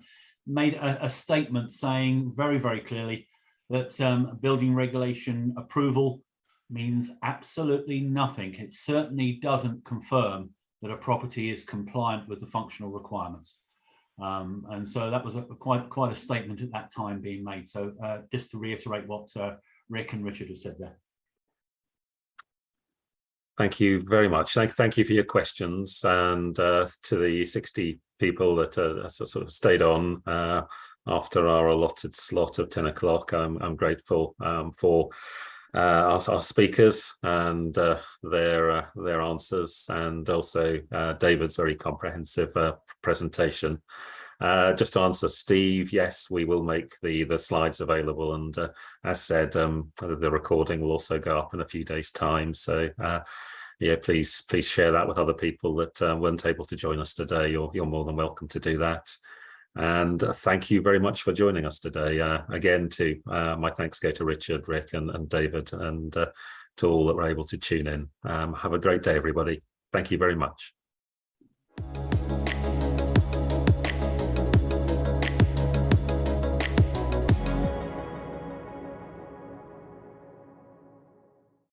made a statement saying very, very clearly that building regulation approval means absolutely nothing. It certainly doesn't confirm that a property is compliant with the functional requirements. And so that was quite a statement at that time being made. So just to reiterate what Rick and Richard have said there. Thank you very much. Thank you for your questions, and to the 60 people that sort of stayed on after our allotted slot of 10 o'clock. I'm grateful for our speakers and their answers, and also David's very comprehensive presentation. Just to answer Steve, yes, we will make the slides available, and as said, the recording will also go up in a few days' time. So yeah, please share that with other people that weren't able to join us today. You're more than welcome to do that. And thank you very much for joining us today. Again, my thanks go to Richard, Rick, and David, and to all that were able to tune in. Have a great day, everybody. Thank you very much.